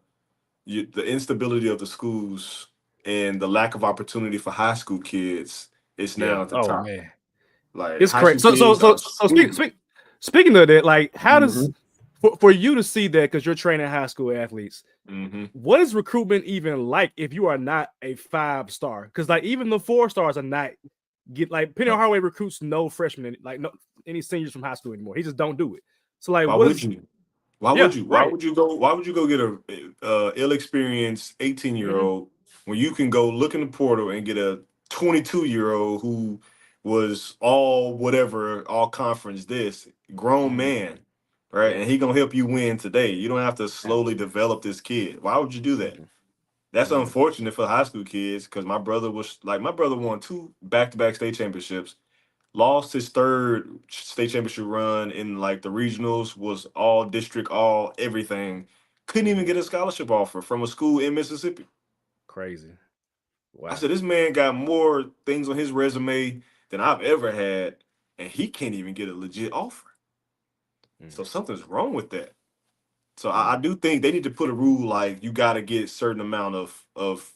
instability of the schools and the lack of opportunity for high school kids is now at the top. Man. Like, it's crazy. So speaking of that, like, how does for you to see that, because you're training high school athletes, what is recruitment even like if you are not a 5-star? Because like even the 4-stars are not Penny Hardaway recruits no freshmen, like no any seniors from high school anymore. He just don't do it. So like, why would you? Why would you go get a ill-experienced 18-year-old when you can go look in the portal and get a 22-year-old who was all conference grown man, right? And he gonna help you win today. You don't have to slowly develop this kid. Why would you do that? That's unfortunate for high school kids because my brother won 2 back-to-back state championships. Lost his 3rd state championship run in like the regionals, was all district, all everything. Couldn't even get a scholarship offer from a school in Mississippi. Crazy. Wow. I said, this man got more things on his resume than I've ever had, and he can't even get a legit offer. So something's wrong with that. So I do think they need to put a rule like you got to get a certain amount of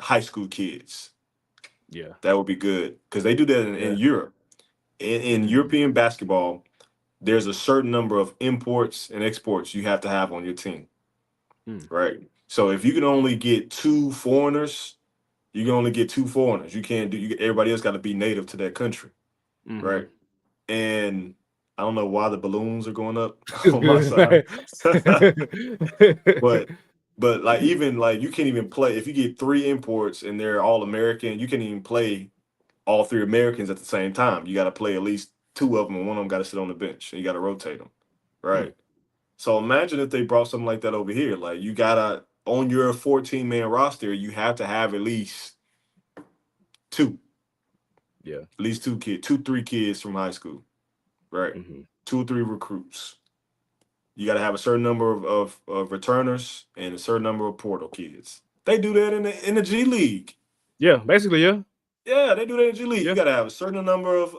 high school kids. Yeah. That would be good because they do that in Europe. In European basketball, there's a certain number of imports and exports you have to have on your team, right? So if you can only get 2 foreigners, you can only get 2 foreigners. You can't everybody else got to be native to that country, right? And I don't know why the balloons are going up on my side, but like even like you can't even play if you get 3 imports and they're all American. You can't even play all 3 Americans at the same time. You got to play at least 2 of them, and one of them got to sit on the bench, and you got to rotate them, right? So imagine if they brought something like that over here. Like you gotta on your 14-man roster, you have to have at least 2, at least 2 kids, 3 kids from high school, right? 2 or 3 recruits. You got to have a certain number of returners and a certain number of portal kids. They do that in the G League. Yeah, basically, yeah. Yeah, they do that in G League. You got to have a certain number of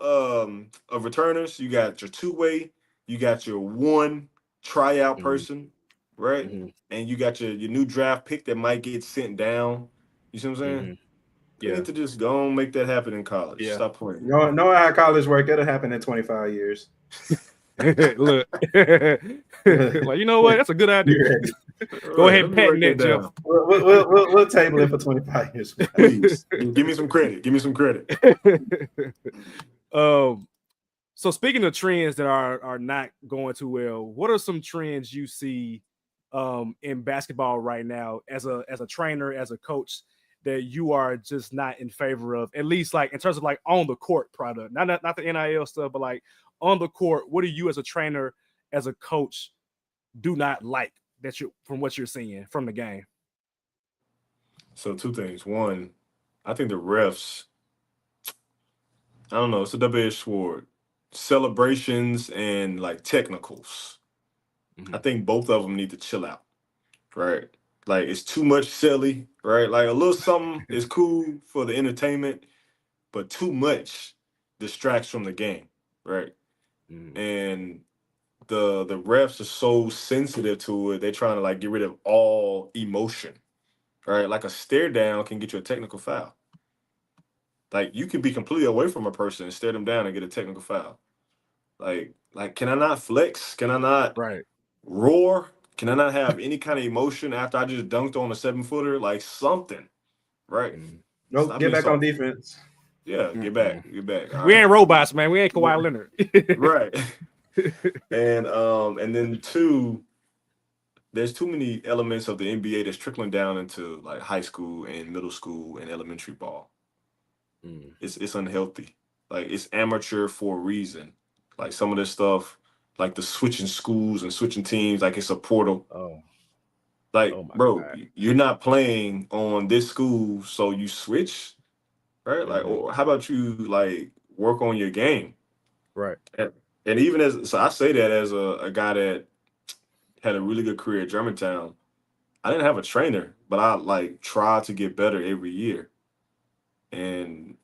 returners. You got your 2-way. You got your 1 tryout person, right? And you got your new draft pick that might get sent down. You see what I'm saying? They need to just go and make that happen in college. Yeah. Stop playing. Knowing how college work, it'll happen in 25 years. Look, like, you know what? That's a good idea. Go ahead and patent that, Jeff. We'll table it for 25 years. Please give me some credit. Give me some credit. So speaking of trends that are not going too well, what are some trends you see in basketball right now as a trainer, as a coach, that you are just not in favor of, at least like in terms of like on the court product, not the NIL stuff, but like on the court, what do you as a trainer, as a coach, do not like that you from what you're seeing from the game? So two things. One, I think the refs, I don't know, it's a double-edged sword. Celebrations and like technicals. I think both of them need to chill out, right? Like it's too much silly, right? Like a little something is cool for the entertainment, but too much distracts from the game, right? And the refs are so sensitive to it, they're trying to like get rid of all emotion, right? Like a stare down can get you a technical foul. Like you can be completely away from a person and stare them down and get a technical foul. Like can I not flex? Can I not roar? Can I not have any kind of emotion after I just dunked on a 7-footer? Like something, right? Nope, get back on defense. Yeah, get back. We ain't robots, man. We ain't Kawhi Leonard. Right. And then two, there's too many elements of the NBA that's trickling down into like high school and middle school and elementary ball. It's unhealthy. Like it's amateur for a reason. Like some of this stuff, like the switching schools and switching teams, like it's a portal. Bro, you're not playing on this school, so you switch, right? Like, or how about you like work on your game, right? And even so I say that as a guy that had a really good career at Germantown. I didn't have a trainer, but I like tried to get better every year. And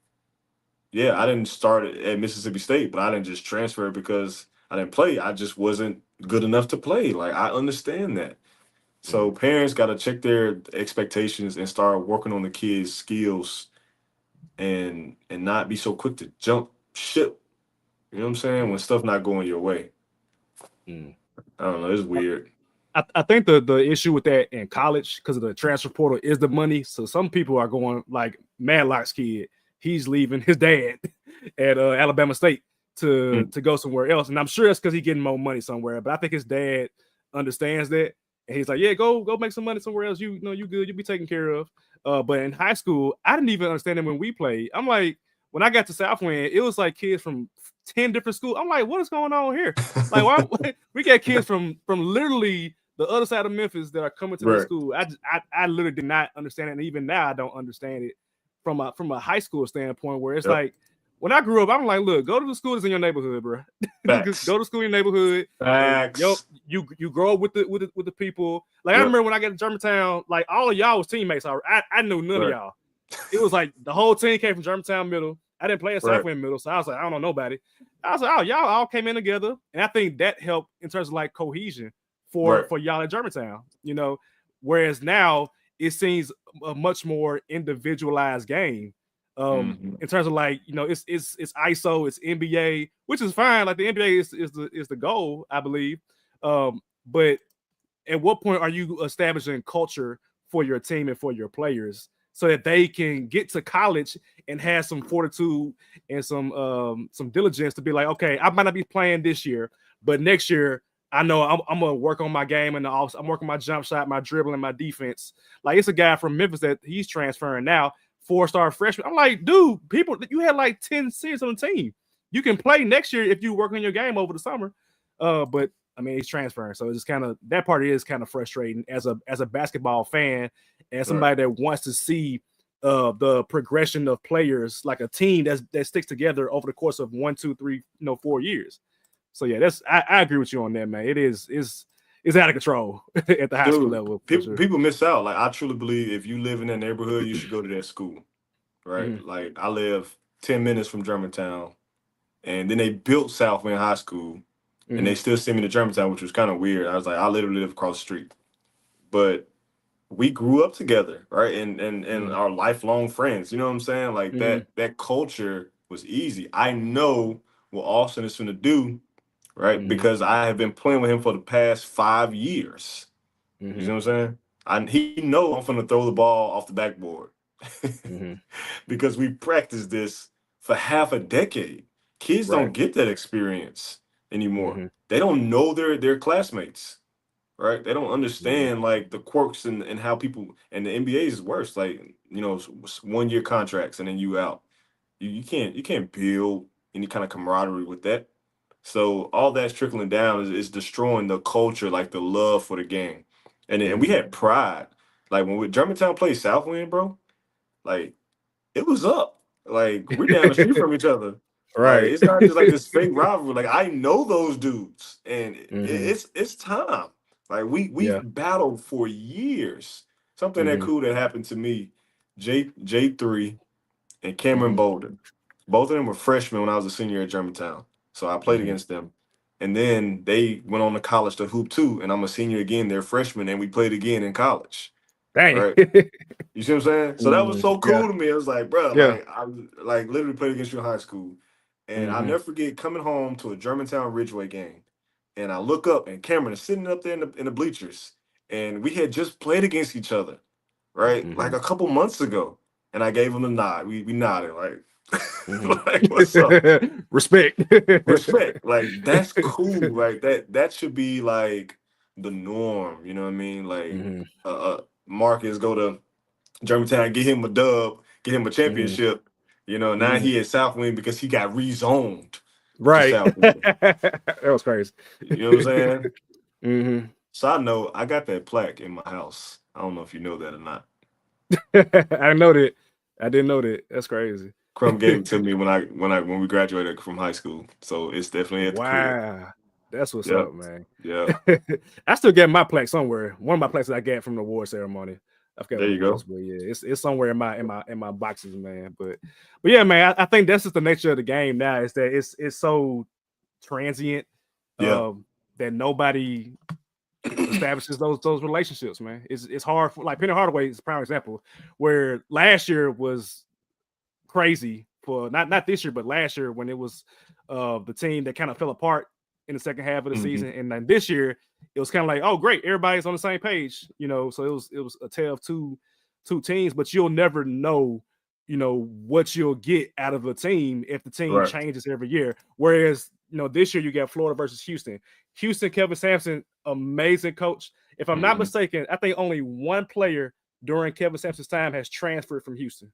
yeah, I didn't start at Mississippi State, but I didn't just transfer because I didn't play. I just wasn't good enough to play. Like I understand that. So parents got to check their expectations and start working on the kids' skills and not be so quick to jump ship. You know what I'm saying? When stuff not going your way. I don't know. It's weird. I think the issue with that in college, because of the transfer portal, is the money. So some people are going like Madlock's kid. He's leaving his dad at Alabama State to go somewhere else. And I'm sure that's because he's getting more money somewhere. But I think his dad understands that. And he's like, yeah, go make some money somewhere else. You know, you good. You'll be taken care of. But in high school, I didn't even understand it when we played. I'm like, when I got to Southwind, it was like kids from 10 different schools. I'm like, what is going on here? Like, why we got kids from literally the other side of Memphis that are coming to the school. I literally did not understand it. And even now I don't understand it from a high school standpoint, where it's like, when I grew up, I'm like, look, go to the school that's in your neighborhood, bro. Go to school in your neighborhood. Yo, you grow up with the people. Like I remember when I got to Germantown, like all of y'all was teammates. I knew none of y'all. It was like the whole team came from Germantown Middle. I didn't play at Southwind Middle, so I was like, I don't know nobody. I was like, oh, y'all all came in together, and I think that helped in terms of like cohesion for y'all at Germantown. You know, whereas now it seems a much more individualized game. In terms of like, you know, it's ISO, it's NBA, which is fine. Like the NBA is the goal, I believe. But at what point are you establishing culture for your team and for your players so that they can get to college and have some fortitude and some diligence to be like, okay, I might not be playing this year, but next year I know I'm gonna work on my game and I'm working my jump shot, my dribbling, my defense. Like it's a guy from Memphis that he's transferring now. 4-star freshman. I'm like, dude, you had like 10 seniors on the team. You can play next year if you work on your game over the summer. But I mean, he's transferring, so it's just kind of that part is kind of frustrating as a basketball fan and somebody that wants to see the progression of players, like a team that sticks together over the course of 1, 2, 3, 4 years. So yeah, I agree with you on that, man. It's out of control at the high school level. People miss out. Like I truly believe if you live in that neighborhood, you should go to that school, right? Like I live 10 minutes from Germantown, and then they built Southwind High School, and they still send me to Germantown, which was kind of weird. I was like, I literally live across the street, but we grew up together, right? And our lifelong friends. You know what I'm saying? Like that culture was easy. I know what Austin is going to do, right? Because I have been playing with him for the past 5 years. You know what I'm saying? He know I'm going to throw the ball off the backboard because we practiced this for half a decade. Kids don't get that experience anymore. They don't know their classmates, right? They don't understand like the quirks and how people, and the NBA is worse. Like, 1-year contracts and then you out. You can't build any kind of camaraderie with that. So all that's trickling down is destroying the culture, like the love for the game. And we had pride. Like when Germantown played Southwind, bro, like it was up. Like we're down the street from each other. Like it's not just like this fake rivalry. Like I know those dudes, and it's time. Like we've battled for years. Something that cool that happened to me, J3 and Cameron Bolden. Both of them were freshmen when I was a senior at Germantown. So I played against them. And then they went on to college to hoop too. And I'm a senior again. They're freshmen, and we played again in college. Dang. Right. You see what I'm saying? So that was so cool to me. I was like, bro, like I like literally played against you in high school. And I'll never forget coming home to a Germantown Ridgeway game. And I look up and Cameron is sitting up there in the bleachers. And we had just played against each other, right? Like a couple months ago. And I gave him a nod. We nodded, like, like, what's up? Respect. Respect. Like, that's cool. Like, that should be like the norm. You know what I mean? Like, Marcus go to Germantown, get him a dub, get him a championship. Now he at Southwind because he got rezoned. Right. That was crazy. You know what I'm saying? Side note, I got that plaque in my house. I don't know if you know that or not. I know that. I didn't know that. That's crazy. Crumb gave it to me when we graduated from high school. So it's definitely at the crib. That's what's up, man. Yeah. I still get my plaque somewhere. One of my plaques that I got from the award ceremony. I forgot there you go. But yeah, it's somewhere in my boxes, man. But yeah, man, I think that's just the nature of the game now. Is that it's so transient that nobody establishes those relationships, man. It's hard for, like, Penny Hardaway is a prime example, where last year was crazy for not this year, but last year when it was the team that kind of fell apart in the second half of the season, and then this year it was kind of like, oh great, everybody's on the same page, so it was a tale of two teams, but you'll never know what you'll get out of a team if the team changes every year. Whereas this year you got Florida versus Houston, Kevin Sampson, amazing coach. If I'm not mistaken, I think only one player during Kevin Sampson's time has transferred from Houston.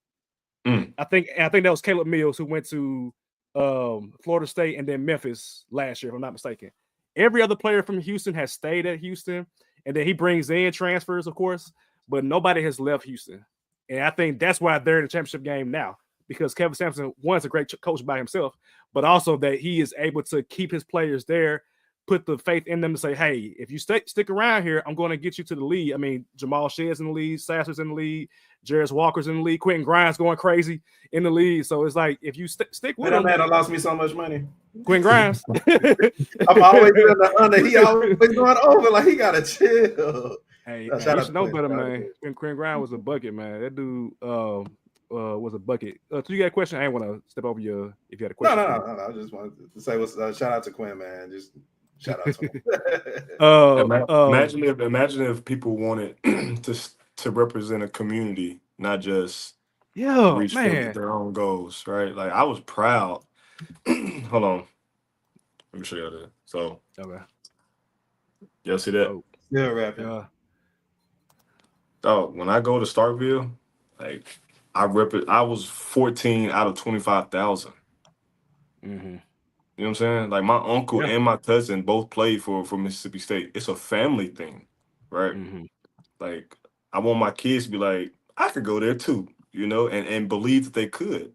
I think that was Caleb Mills, who went to Florida State and then Memphis last year, if I'm not mistaken. Every other player from Houston has stayed at Houston, and then he brings in transfers, of course, but nobody has left Houston. And I think that's why they're in the championship game now, because Kevin Sampson, one, is a great coach by himself, but also that he is able to keep his players there, put the faith in them to say, hey, if you stick around here, I'm going to get you to the league. I mean, Jamal Shedd's in the league, Sasser's in the league, Jarris Walker's in the league, Quentin Grimes going crazy in the league. So it's like, if you stick with him. Man, I lost me so much money. Quentin Grimes. I'm always in the under. He always going over. Like, he got to chill. Hey, you should know better, man. Quentin Grimes was a bucket, man. That dude was a bucket. So you got a question? I ain't want to step over you if you had a question. No. I just wanted to say shout out to Quinn, man. Just shout out to him. Imagine if people wanted to represent a community, not just reach their own goals, right? Like, I was proud. Hold on, let me show you that. So, y'all see that? Yeah, rapping. Oh, when I go to Starkville, like I was 14 out of 25,000. You know what I'm saying? Like, my uncle and my cousin both played for Mississippi State. It's a family thing, right? Like, I want my kids to be like, I could go there too, and believe that they could.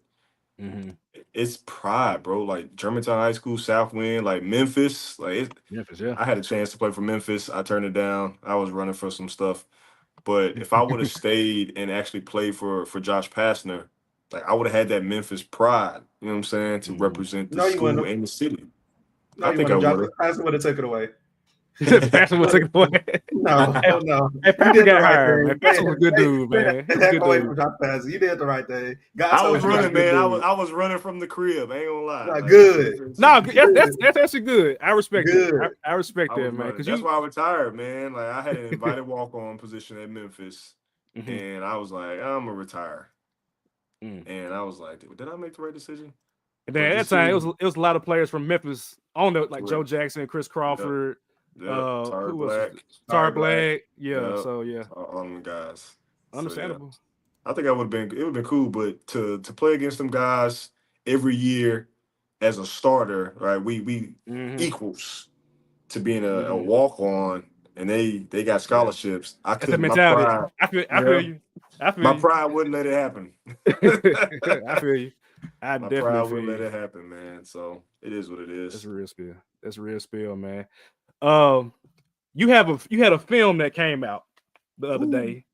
It's pride, bro. Like, Germantown High School, Southwind, like Memphis. Like, Memphis, I had a chance to play for Memphis. I turned it down. I was running for some stuff. But if I would have stayed and actually played for Josh Pastner, like, I would have had that Memphis pride, you know what I'm saying, to represent the school and the city. I think I would have. Pastner would have taken it away. Pastor took it away. No. Hey, Pastor got hired, man. Pastor was a good dude, man. Heck away from Pastor. You did the right thing. I was running, man. I was running from the crib. I ain't gonna lie. Like, good. No, that's actually good. I respect it. I respect that, man. That's why I retired, man. Like I had an invited walk-on position at Memphis, and I was like, I'm gonna retire. And I was like, did I make the right decision? And then at that time, it was a lot of players from Memphis on the like Joe Jackson, Chris Crawford, Tar Black. Tar Black. Yeah, so yeah. All them guys. Understandable. So, yeah. I think it would have been cool, but to play against them guys every year as a starter, right? We equals to being a walk-on, and they got scholarships. I couldn't. Mentality. I feel you. My pride wouldn't let it happen. I feel you. I definitely wouldn't let it happen, man. So it is what it is. That's real spill, man. You had a film that came out the other day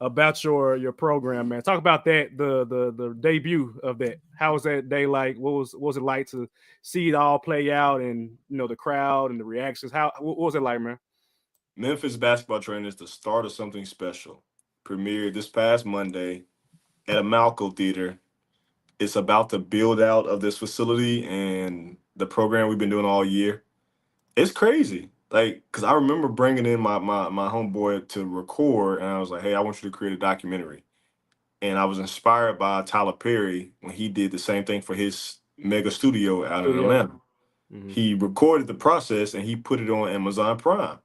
about your program, man. Talk about that, the debut of that. How was that day like? What was it like to see it all play out, and the crowd and the reactions? What was it like, man? Memphis Basketball Training is the start of something special. Premiered this past Monday at a Malco Theater. It's about the build out of this facility and the program we've been doing all year. It's crazy. Like, because I remember bringing in my homeboy to record, and I was like, hey, I want you to create a documentary. And I was inspired by Tyler Perry when he did the same thing for his mega studio out in Atlanta. He recorded the process, and he put it on Amazon Prime.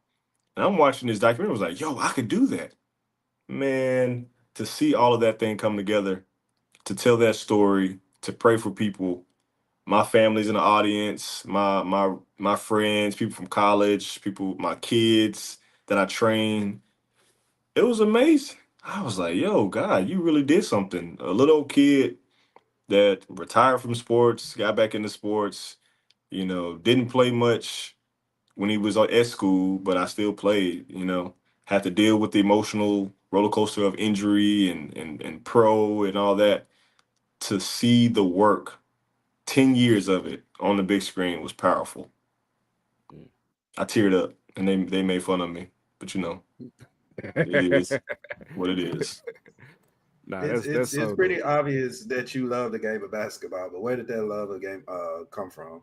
And I'm watching this documentary. I was like, yo, I could do that. Man, to see all of that thing come together, to tell that story, to pray for people, my family's in the audience, my friends, people from college, my kids that I train. It was amazing. I was like, yo, God, you really did something. A little old kid that retired from sports, got back into sports, didn't play much when he was at school, but I still played, had to deal with the emotional roller coaster of injury and pro and all that. To see the work, 10 years of it on the big screen was powerful. I teared up, and they made fun of me, but it is what it is. Nah, it's pretty obvious that you love the game of basketball, but where did that love of the game come from?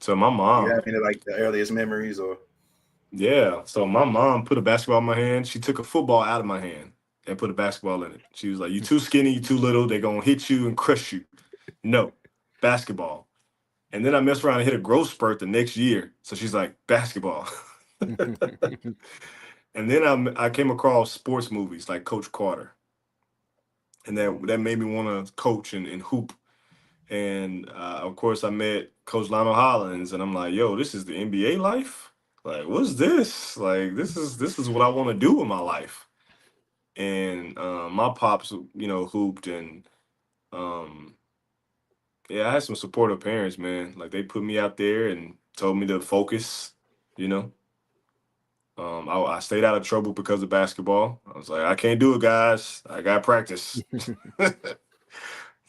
So my mom. You have any like the earliest memories or? Yeah, so my mom put a basketball in my hand. She took a football out of my hand and put a basketball in it. She was like, you too skinny, you too little, they're going to hit you and crush you. No, basketball. And then I messed around and hit a growth spurt the next year. So she's like, basketball. And then I came across sports movies like Coach Carter. And that made me want to coach and hoop. And, of course, I met Coach Lionel Hollins. And I'm like, yo, this is the NBA life? Like, what's this? Like, this is what I want to do with my life. And my pops, hooped, and I had some supportive parents, man. Like they put me out there and told me to focus, I stayed out of trouble because of basketball. I was like, I can't do it, guys. I got practice.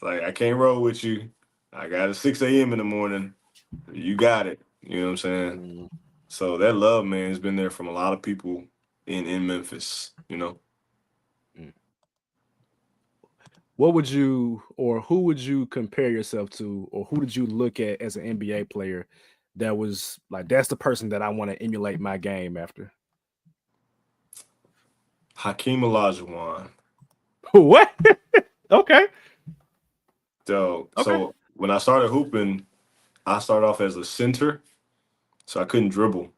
Like, I can't roll with you. I got at 6 a.m. in the morning. You got it. You know what I'm saying? So that love, man, has been there from a lot of people in Memphis, What would you, or who would you compare yourself to, or who did you look at as an NBA player that was like, that's the person that I want to emulate my game after? Hakeem Olajuwon. What? Okay. So when I started hooping, I started off as a center, so I couldn't dribble.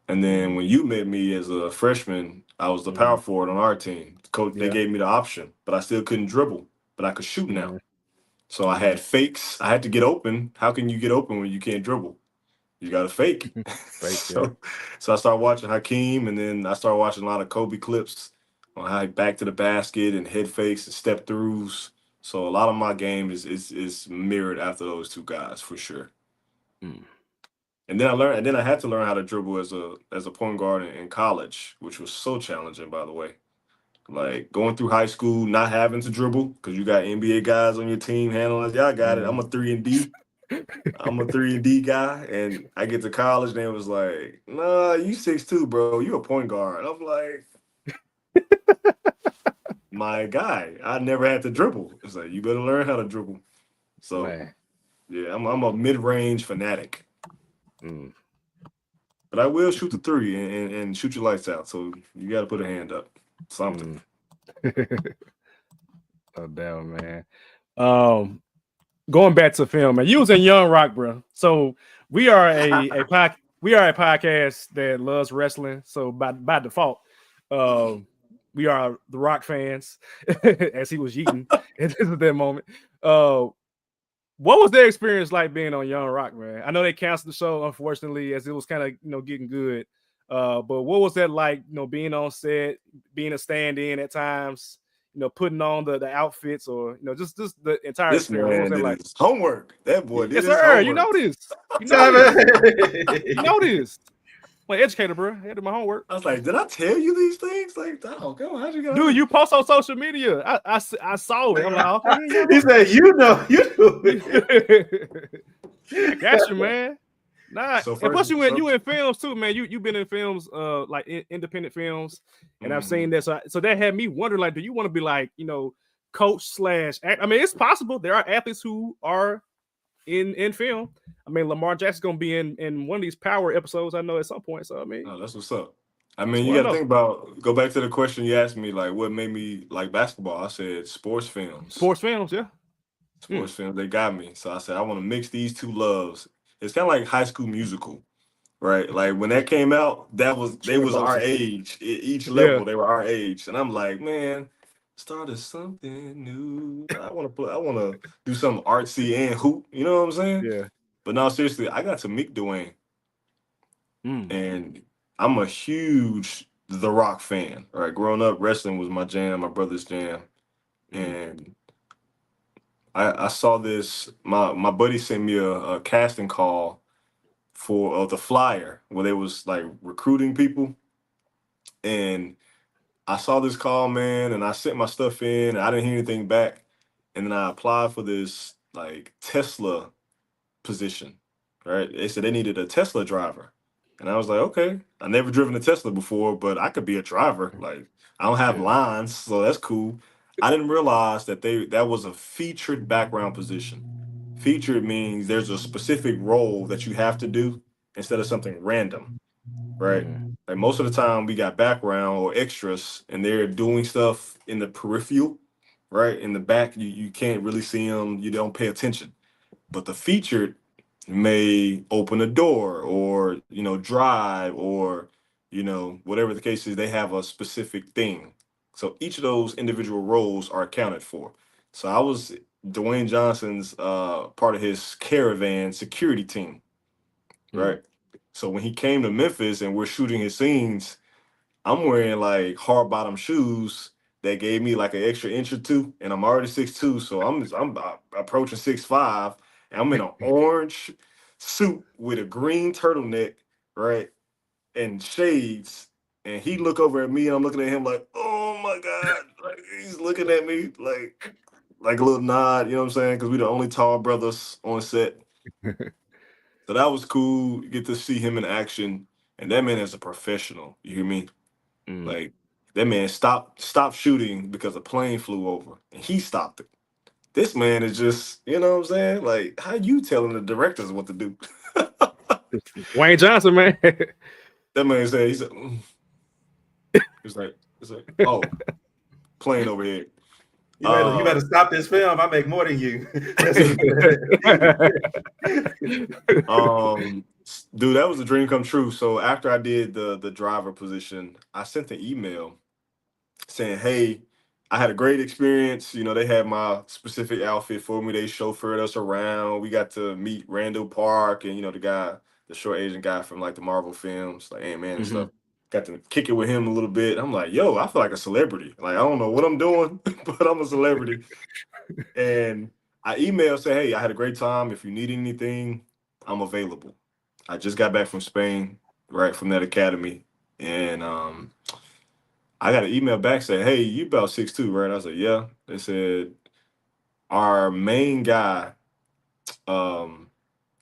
And then when you met me as a freshman, I was the power forward on our team. Coach, they gave me the option, but I still couldn't dribble, but I could shoot now. So I had fakes. I had to get open. How can you get open when you can't dribble? You got to fake. So I started watching Hakeem, and then I started watching a lot of Kobe clips on how he back to the basket and head fakes and step throughs. So a lot of my game is mirrored after those two guys for sure. And then I had to learn how to dribble as a point guard in college, which was so challenging, by the way. Like going through high school, not having to dribble because you got NBA guys on your team handling it. Yeah, I got it. I'm a 3 and D. I'm a 3-and-D guy, and I get to college, and it was like, nah, you 6'2", bro. You a point guard. I'm like, my guy. I never had to dribble. It's like, you better learn how to dribble. So, Man. yeah, I'm a mid-range fanatic. Mm. But I will shoot the three and shoot your lights out. So you got to put a hand up. Something. Oh, damn, man. Going back to film, man. You was in Young Rock, bro. So we are a podcast that loves wrestling. So by default, we are the Rock fans, as he was yeeting at that moment. What was their experience like being on Young Rock, man? I know they canceled the show, unfortunately, as it was kind of getting good. But what was that like, being on set, being a stand-in at times, putting on the outfits, or just the entire This experience? man What was that did like? his homework. That boy did Yes, his sir. homework. You know this. You know this. I'm an educator, bro. I had to do my homework. I was like, did I tell you these things? Like, oh, God, how'd you get Dude, you post on social media. I saw it. I'm like, okay. He said, you do it. I got you, man. Nah, So and plus you in films too, man. You've been in films, like independent films, and I've seen that. So that had me wondering, like, do you want to be like, coach / act? I mean, it's possible. There are athletes who are in film. I mean, Lamar Jackson's gonna be in one of these Power episodes, I know, at some point. So I mean, that's what's up. I mean, you got to think about. Go back to the question you asked me, like, what made me like basketball? I said sports films. Sports films, yeah. Sports films, they got me. So I said I want to mix these two loves. It's kind of like High School Musical, right? Like when that came out, they was our age. Each level, they were our age, and I'm like, man, started something new. I want to play. I want to do something artsy and hoop. You know what I'm saying? Yeah. But no, seriously, I got to meet Dwayne, and I'm a huge The Rock fan. Right, growing up, wrestling was my jam, my brother's jam, and I saw this. My buddy sent me a casting call for the flyer where they was like recruiting people, and I saw this call, man, and I sent my stuff in. And I didn't hear anything back, and then I applied for this like Tesla position. Right? They said they needed a Tesla driver, and I was like, okay, I never driven a Tesla before, but I could be a driver. Like I don't have lines, so that's cool. I didn't realize that was a featured background position. Featured means there's a specific role that you have to do instead of something random, right? Like most of the time we got background or extras and they're doing stuff in the peripheral, right? In the back, you can't really see them, you don't pay attention. But the featured may open a door or, drive or, whatever the case is, they have a specific thing. So each of those individual roles are accounted for. So I was Dwayne Johnson's part of his caravan security team, right? So when he came to Memphis and we're shooting his scenes, I'm wearing like hard bottom shoes that gave me like an extra inch or two, and I'm already 6'2", so I'm approaching 6'5", and I'm in an orange suit with a green turtleneck, right, and shades. And he look over at me, and I'm looking at him like, oh my God, like he's looking at me like a little nod, you know what I'm saying? Because we the only tall brothers on set. So that was cool. You get to see him in action, and that man is a professional. You hear me? Like that man stopped shooting because a plane flew over, and he stopped it. This man is just, you know what I'm saying? Like, how you telling the directors what to do? Wayne Johnson, man. That man said, he said, it's like, oh, plane overhead. You better stop this film. I make more than you. Dude, that was a dream come true. So after I did the driver position, I sent an email saying, hey, I had a great experience. They had my specific outfit for me. They chauffeured us around. We got to meet Randall Park and, the short Asian guy from like the Marvel films, like Ant-Man and stuff. Got to kick it with him a little bit. I'm like, yo, I feel like a celebrity. Like, I don't know what I'm doing, but I'm a celebrity. And I emailed, say, hey, I had a great time. If you need anything, I'm available. I just got back from Spain, right, from that academy. And I got an email back saying, hey, you about 6'2", right? I was like, yeah. They said, our main guy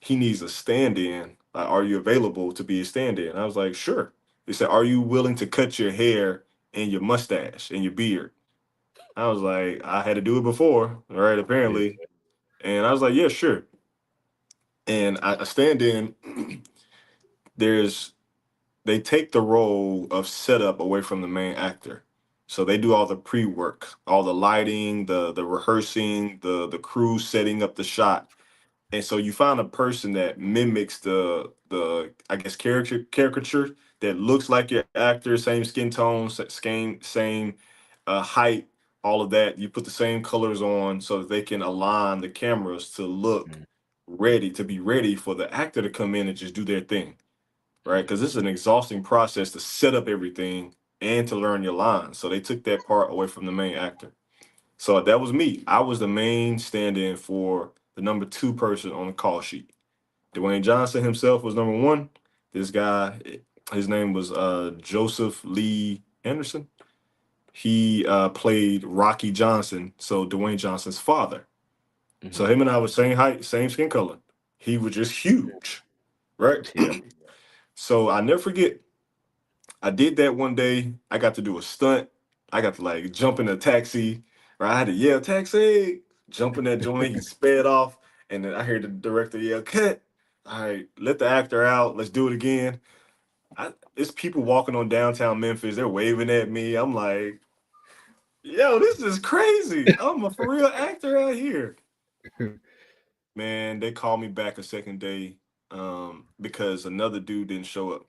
he needs a stand-in. Are you available to be a stand-in? I was like, sure. They said, are you willing to cut your hair and your mustache and your beard? I was like, I had to do it before, right? Apparently. And I was like, yeah, sure. And I stand in, they take the role of setup away from the main actor. So they do all the pre-work, all the lighting, the rehearsing, the crew setting up the shot. And so you find a person that mimics the I guess caricature that looks like your actor, same skin tone, same height, all of that. You put the same colors on so that they can align the cameras to look ready, to be ready for the actor to come in and just do their thing, right? Because this is an exhausting process to set up everything and to learn your lines. So they took that part away from the main actor. So that was me. I was the main stand-in for the number 2 person on the call sheet. Dwayne Johnson himself was number 1. This guy, his name was Joseph Lee Anderson. He played Rocky Johnson, so Dwayne Johnson's father. So him and I were same height, same skin color. He was just huge, right? Yeah. So I never forget, I did that one day. I got to do a stunt. I got to like jump in a taxi, or I had to yell taxi, jump in that joint. He sped off, and then I heard the director yell cut. All right, let the actor out. Let's do it again. It's people walking on downtown Memphis. They're waving at me. I'm like, yo, this is crazy. I'm a for real actor out here. Man, they called me back a second day because another dude didn't show up,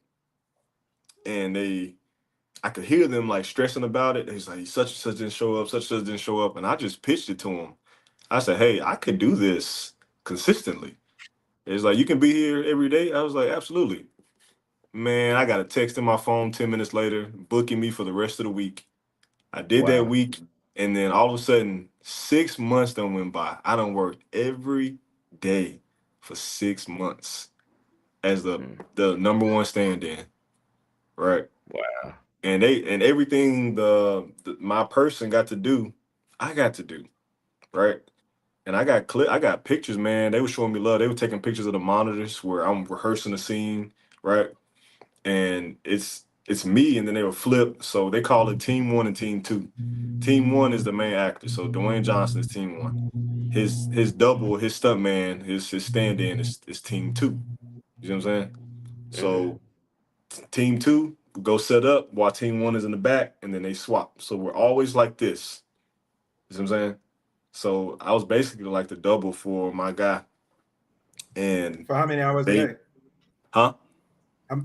and I could hear them like stressing about it. He's like, such and such didn't show up, such and such didn't show up. And I just pitched it to him. I said, hey, I could do this consistently. It's like, you can be here every day. I was like, absolutely. Man, I got a text in my phone 10 minutes later, booking me for the rest of the week. I did that week. And then all of a sudden, 6 months done went by. I done worked every day for 6 months as the number 1 stand-in. Right. Wow. And everything my person got to do, I got to do, right? And I got pictures, man. They were showing me love. They were taking pictures of the monitors where I'm rehearsing the scene, right? And it's me, and then they were flip. So they call it Team 1 and Team 2. Team 1 is the main actor. So Dwayne Johnson is Team 1. His double, his stunt man, his stand-in is Team 2. You know what I'm saying? So Team 2 go set up while Team 1 is in the back, and then they swap. So we're always like this. You know what I'm saying? So I was basically like the double for my guy. And for how many hours a day? Huh?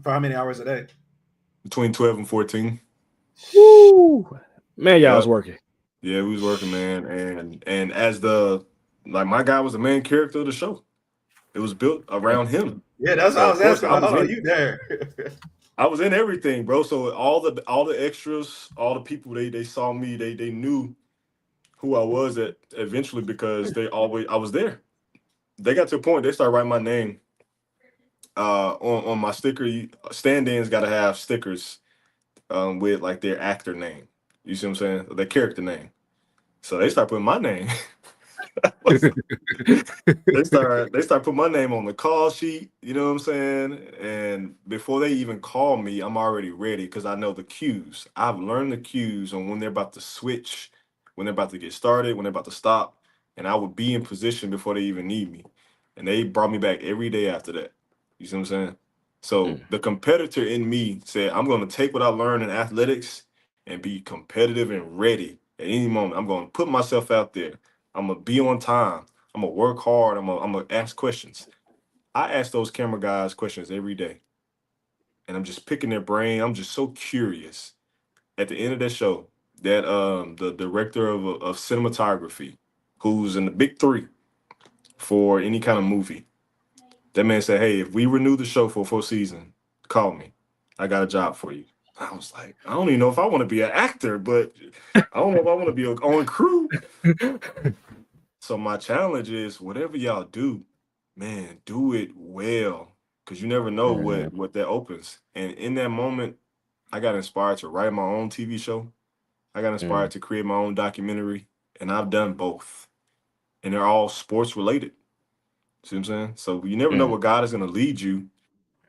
For how many hours a day? Between 12 and 14. Woo! Man, y'all was working. Yeah, we was working, man. And as my guy was the main character of the show. It was built around him. Yeah, that's what I was asking. Hold on, you there? I was in everything, bro. So all the extras, all the people they saw me, they knew who I was eventually because I was there. They got to a point they started writing my name on my sticker. Stand-ins got to have stickers with like their actor name. You see what I'm saying? Their character name. So they start putting my name. they start putting my name on the call sheet, you know what I'm saying? And before they even call me, I'm already ready because I know the cues. I've learned the cues on when they're about to switch, when they're about to get started, when they're about to stop, and I would be in position before they even need me. And they brought me back every day after that. You see what I'm saying? So the competitor in me said, I'm going to take what I learned in athletics and be competitive and ready at any moment. I'm going to put myself out there. I'm going to be on time. I'm going to work hard. I'm going to ask questions. I ask those camera guys questions every day. And I'm just picking their brain. I'm just so curious. At the end of that show, that the director of cinematography, who's in the big 3 for any kind of movie, that man said, hey, if we renew the show for a 4th season, call me. I got a job for you. I was like, I don't even know if I want to be an actor, but I don't know if I want to be on crew. So my challenge is whatever y'all do, man, do it well. Because you never know what that opens. And in that moment, I got inspired to write my own TV show. I got inspired to create my own documentary. And I've done both. And they're all sports related. See what I'm saying? So you never know what God is going to lead you.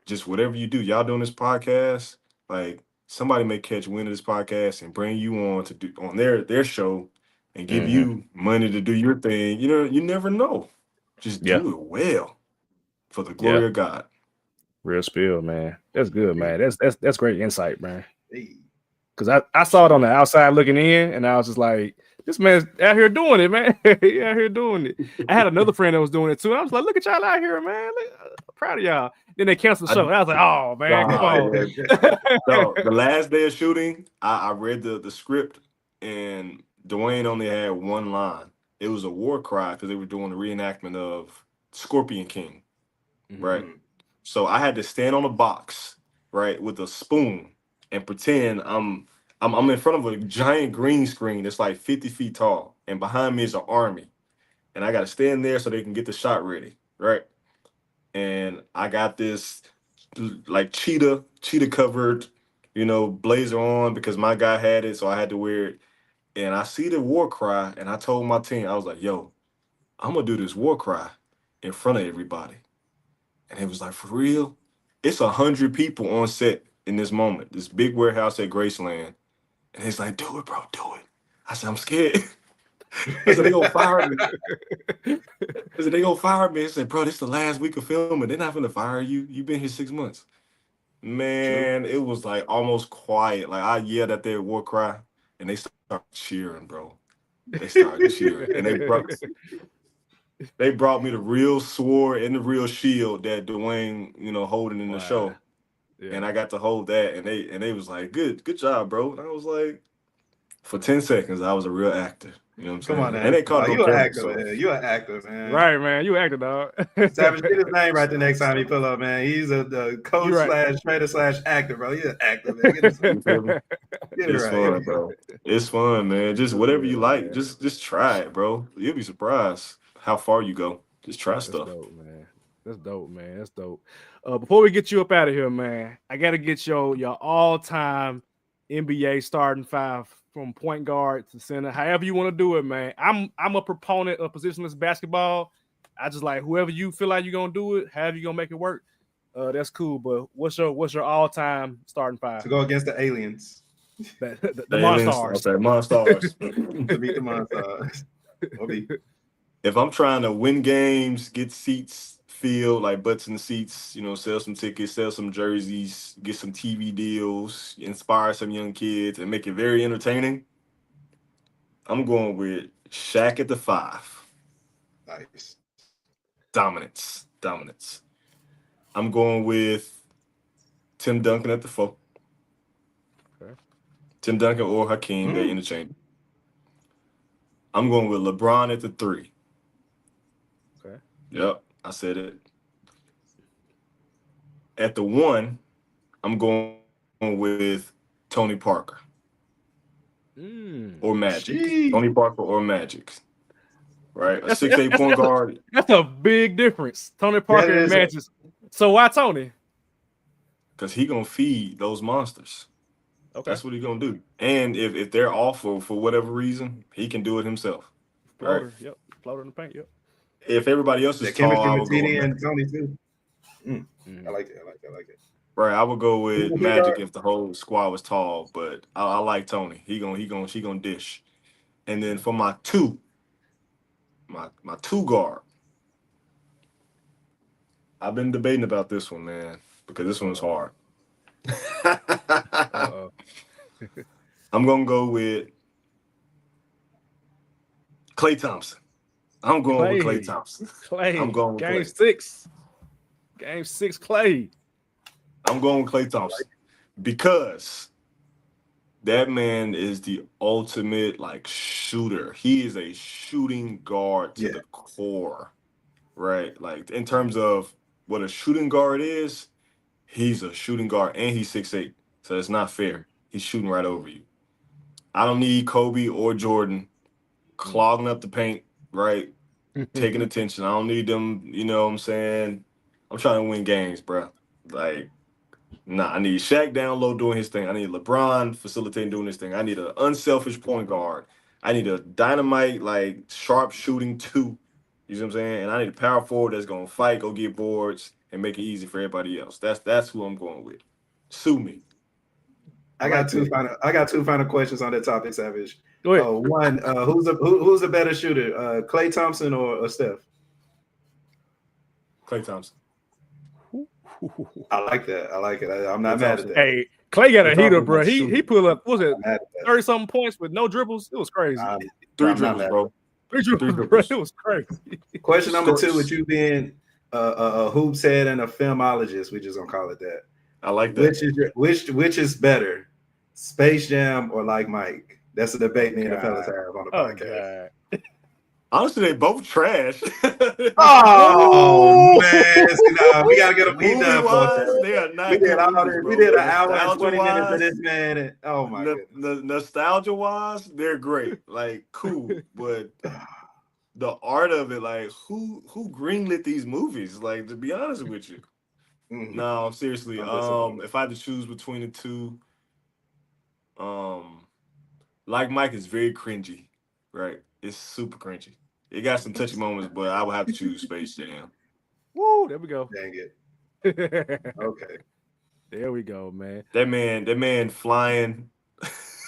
Just whatever you do, y'all doing this podcast, like somebody may catch wind of this podcast and bring you on to do on their show and give you money to do your thing. You know, you never know. Just do it well for the glory of God. Real spill, man. That's good, man. That's great insight, man. Because I saw it on the outside looking in, and I was just like, this man's out here doing it, man. He out here doing it. I had another friend that was doing it too. I was like, look at y'all out here, man. I'm proud of y'all. Then they canceled the show. And I was like, oh man, come on. So the last day of shooting, I read the script, and Dwayne only had one line. It was a war cry because they were doing a reenactment of Scorpion King, right? So I had to stand on a box, right, with a spoon and pretend I'm in front of a giant green screen that's like 50 feet tall, and behind me is an army, and I got to stand there so they can get the shot ready, right? And I got this like cheetah covered, blazer on because my guy had it, so I had to wear it. And I see the war cry, and I told my team, I was like, yo, I'm gonna do this war cry in front of everybody. And it was like, for real? It's 100 people on set in this moment, this big warehouse at Graceland. And it's like, do it, bro, do it. I said, I'm scared. I said, they gonna fire me. I said, bro, this is the last week of filming. They're not gonna fire you. You've been here 6 months. Man, it was like almost quiet. Like I yelled at their war cry, and they started cheering, bro. They started cheering. And they brought me the real sword and the real shield that Dwayne, holding in the show. Yeah. And I got to hold that, and they was like, good job, bro. And I was like, for 10 seconds, I was a real actor. You know what I'm saying? Come on, man. And they called you an actor, man. You an actor, man. Right, man. You an actor, dog. Savage, get his name right the next time he pull up, man. He's a coach / trader / actor, bro. He's an actor, man. Get it's fun, bro. It's fun, man. Just whatever you like. Just try it, bro. You'll be surprised how far you go. Just try stuff. Dope, man. That's dope, man. That's dope. Before we get you up out of here, man, I got to get your all-time NBA starting five from point guard to center, however you want to do it, man. I'm a proponent of positionless basketball. I just like whoever you feel like you're gonna do it, however you gonna make it work. That's cool. But what's your all-time starting five to go against the aliens? The Monstars. Monstars. To beat the Monstars. If I'm trying to win games, get seats filled, like butts in the seats, sell some tickets, sell some jerseys, get some TV deals, inspire some young kids, and make it very entertaining, I'm going with Shaq at the 5. Nice. Dominance. I'm going with Tim Duncan at the 4. Okay. Tim Duncan or Hakeem, they interchange. I'm going with LeBron at the 3. Okay. Yep, I said it. At the 1, I'm going with Tony Parker. Or Magic. Jeez. Tony Parker or Magic. Right? A 6'8" point guard. That's a big difference. Tony Parker and Magic. So why Tony? Because he going to feed those monsters. Okay. That's what he's going to do. And if they're awful for whatever reason, he can do it himself. Floater, right? Yep. Floater in the paint, yep. If everybody else is tall, I would go with and Tony too. I like it. Right, I would go with Magic if the whole squad was tall, but I like Tony. She gonna dish. And then for my 2 guard, I've been debating about this one, man, because this one's hard. I'm gonna go with Klay Thompson. I'm going with Klay Thompson. I'm going with Game Klay. 6. Game 6, Klay. I'm going with Klay Thompson because that man is the ultimate shooter. He is a shooting guard to the core, right? Like in terms of what a shooting guard is, he's a shooting guard and he's 6'8", so it's not fair. He's shooting right over you. I don't need Kobe or Jordan clogging up the paint, right? Taking attention. I don't need them, you know what I'm saying? I'm trying to win games, bro. I need Shaq down low doing his thing. I need LeBron facilitating doing his thing. I need an unselfish point guard. I need a dynamite, sharp shooting 2. You You see what I'm saying? And I need a power forward that's gonna fight, go get boards, and make it easy for everybody else. That's who I'm going with. Sue me. I got two final questions on that topic, Savage. Go ahead. One, who's the better shooter, Klay Thompson or Steph? Klay Thompson. I like that. I like it. I'm not mad at that. Hey, Klay got a heater, bro. He pulled up, what was it, 30-something points with no dribbles? It was crazy. Three dribbles, bro. Three dribbles, bro. It was crazy. Question number 2, with you being a hoops head and a filmologist, we just gonna call it that. I like that. Which is better, Space Jam or Like Mike? That's a debate me and the fellas have on the podcast. Honestly, they both trash. Oh man, we gotta get a beat down for They are not. We did an hour and 20 minutes of this, man. And, oh my goodness. Nostalgia wise, they're great. Like cool, but the art of it, like who greenlit these movies? Like to be honest with you, no, seriously. If I had to choose between the two, Like Mike is very cringy, right? It's super cringy. It got some touchy moments, but I would have to choose Space Jam. Woo, there we go. Dang it. Okay. There we go, man. That man flying.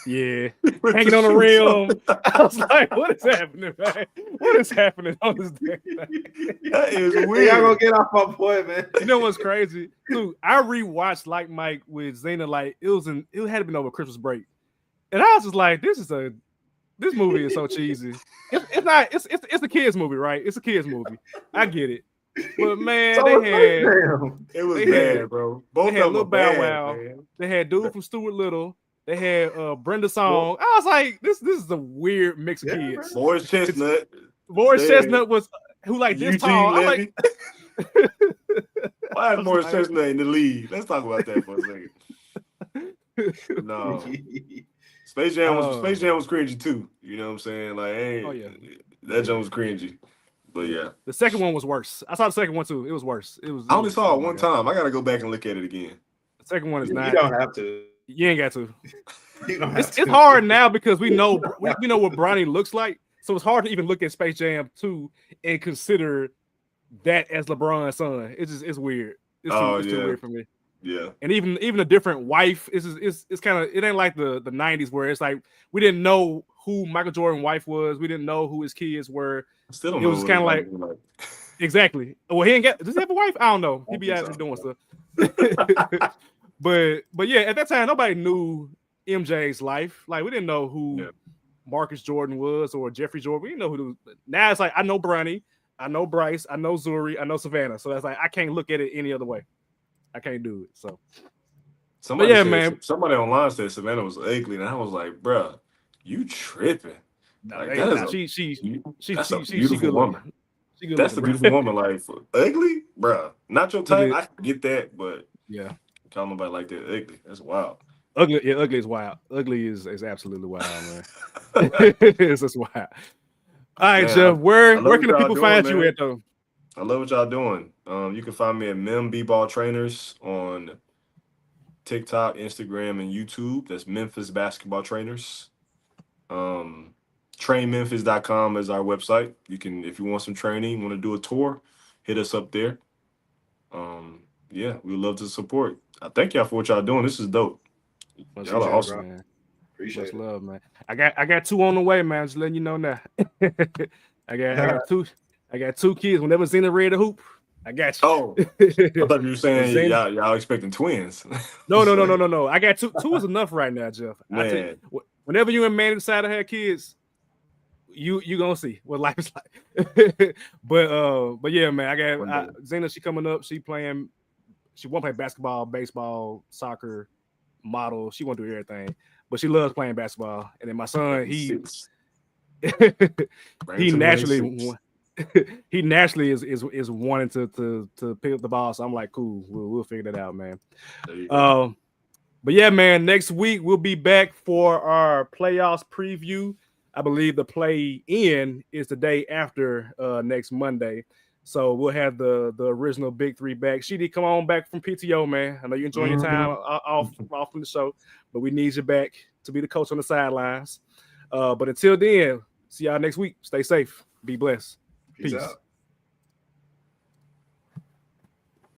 Yeah. Hanging on the rim. I was like, what is happening, man? What is happening on this day? That is weird. Y'all gonna get off my point, man. You know what's crazy? Dude, I rewatched Like Mike with Zena, like it had to been over Christmas break. And I was just like, this movie is so cheesy. It's a kids movie, right? It's a kids movie. I get it. But man, it was bad, bro. Both they had of them Lil Bow bad, Wow. man. They had dude from Stuart Little. They had Brenda Song. I was like, this is a weird mix of kids. Morris Chestnut. Morris Chestnut was who like this tall. I'm like, why is Morris Chestnut in the lead? Let's talk about that for a second. No. Space Jam was cringy too. You know what I'm saying? Like, hey, that joint was cringy. But yeah, the second one was worse. I saw the second one too. It was worse. I only saw it one time. I gotta go back and look at it again. The second one is not. You don't have to. You ain't got to. You don't have to. It's hard now because we know what Bronny looks like. So it's hard to even look at Space Jam 2 and consider that as LeBron's son. It's weird. It's too weird for me. Yeah, and even a different wife is kind of, it ain't like the 90s where it's like we didn't know who Michael Jordan's wife was, we didn't know who his kids were. Still don't it was kind of like exactly. Well, he ain't got. Does he have a wife? I don't know. He be out there doing stuff. but yeah, at that time nobody knew MJ's life. Like we didn't know who Marcus Jordan was or Jeffrey Jordan. We didn't know who. Now it's like I know Bronny, I know Bryce, I know Zuri, I know Savannah. So that's like I can't look at it any other way. I can't do it. So, somebody online said Savannah was ugly, and I was like, "Bruh, you tripping? She's a beautiful woman. That's a beautiful woman. Like ugly, bruh, not your type. I get that, but yeah, tell nobody like that ugly. That's wild. Ugly is wild. Ugly is absolutely wild, man. It's just wild. All right, Jeff. Where can the people find you at though? I love what y'all doing. You can find me at Mem B-Ball Trainers on TikTok, Instagram, and YouTube. That's Memphis Basketball Trainers. TrainMemphis.com is our website. You can, if you want some training, want to do a tour, hit us up there. Yeah, we would love to support. I thank y'all for what y'all doing. This is dope. Y'all are awesome, man. Appreciate it. Love, man. I got 2 on the way, man. Just letting you know now. I got 2. I got 2 kids. Whenever Zena ready to hoop, I got you. Oh, I thought you were saying y'all expecting twins. No. I got 2. 2 is enough right now, Jeff. Man. Whenever you and Manny decide to have kids, you gonna see what life is like. but yeah, man. I got Zena. She coming up. She won't play basketball, baseball, soccer, model. She won't do everything, but she loves playing basketball. And then my son, he naturally is wanting to pick up the ball. So I'm like, cool, we'll figure that out, man. But yeah, man, next week we'll be back for our playoffs preview. I believe the play-in is the day after next Monday. So we'll have the original Big Three back. Shidi, come on back from PTO, man. I know you're enjoying your time off from the show, but we need you back to be the coach on the sidelines. But until then, see y'all next week. Stay safe. Be blessed. Peace out.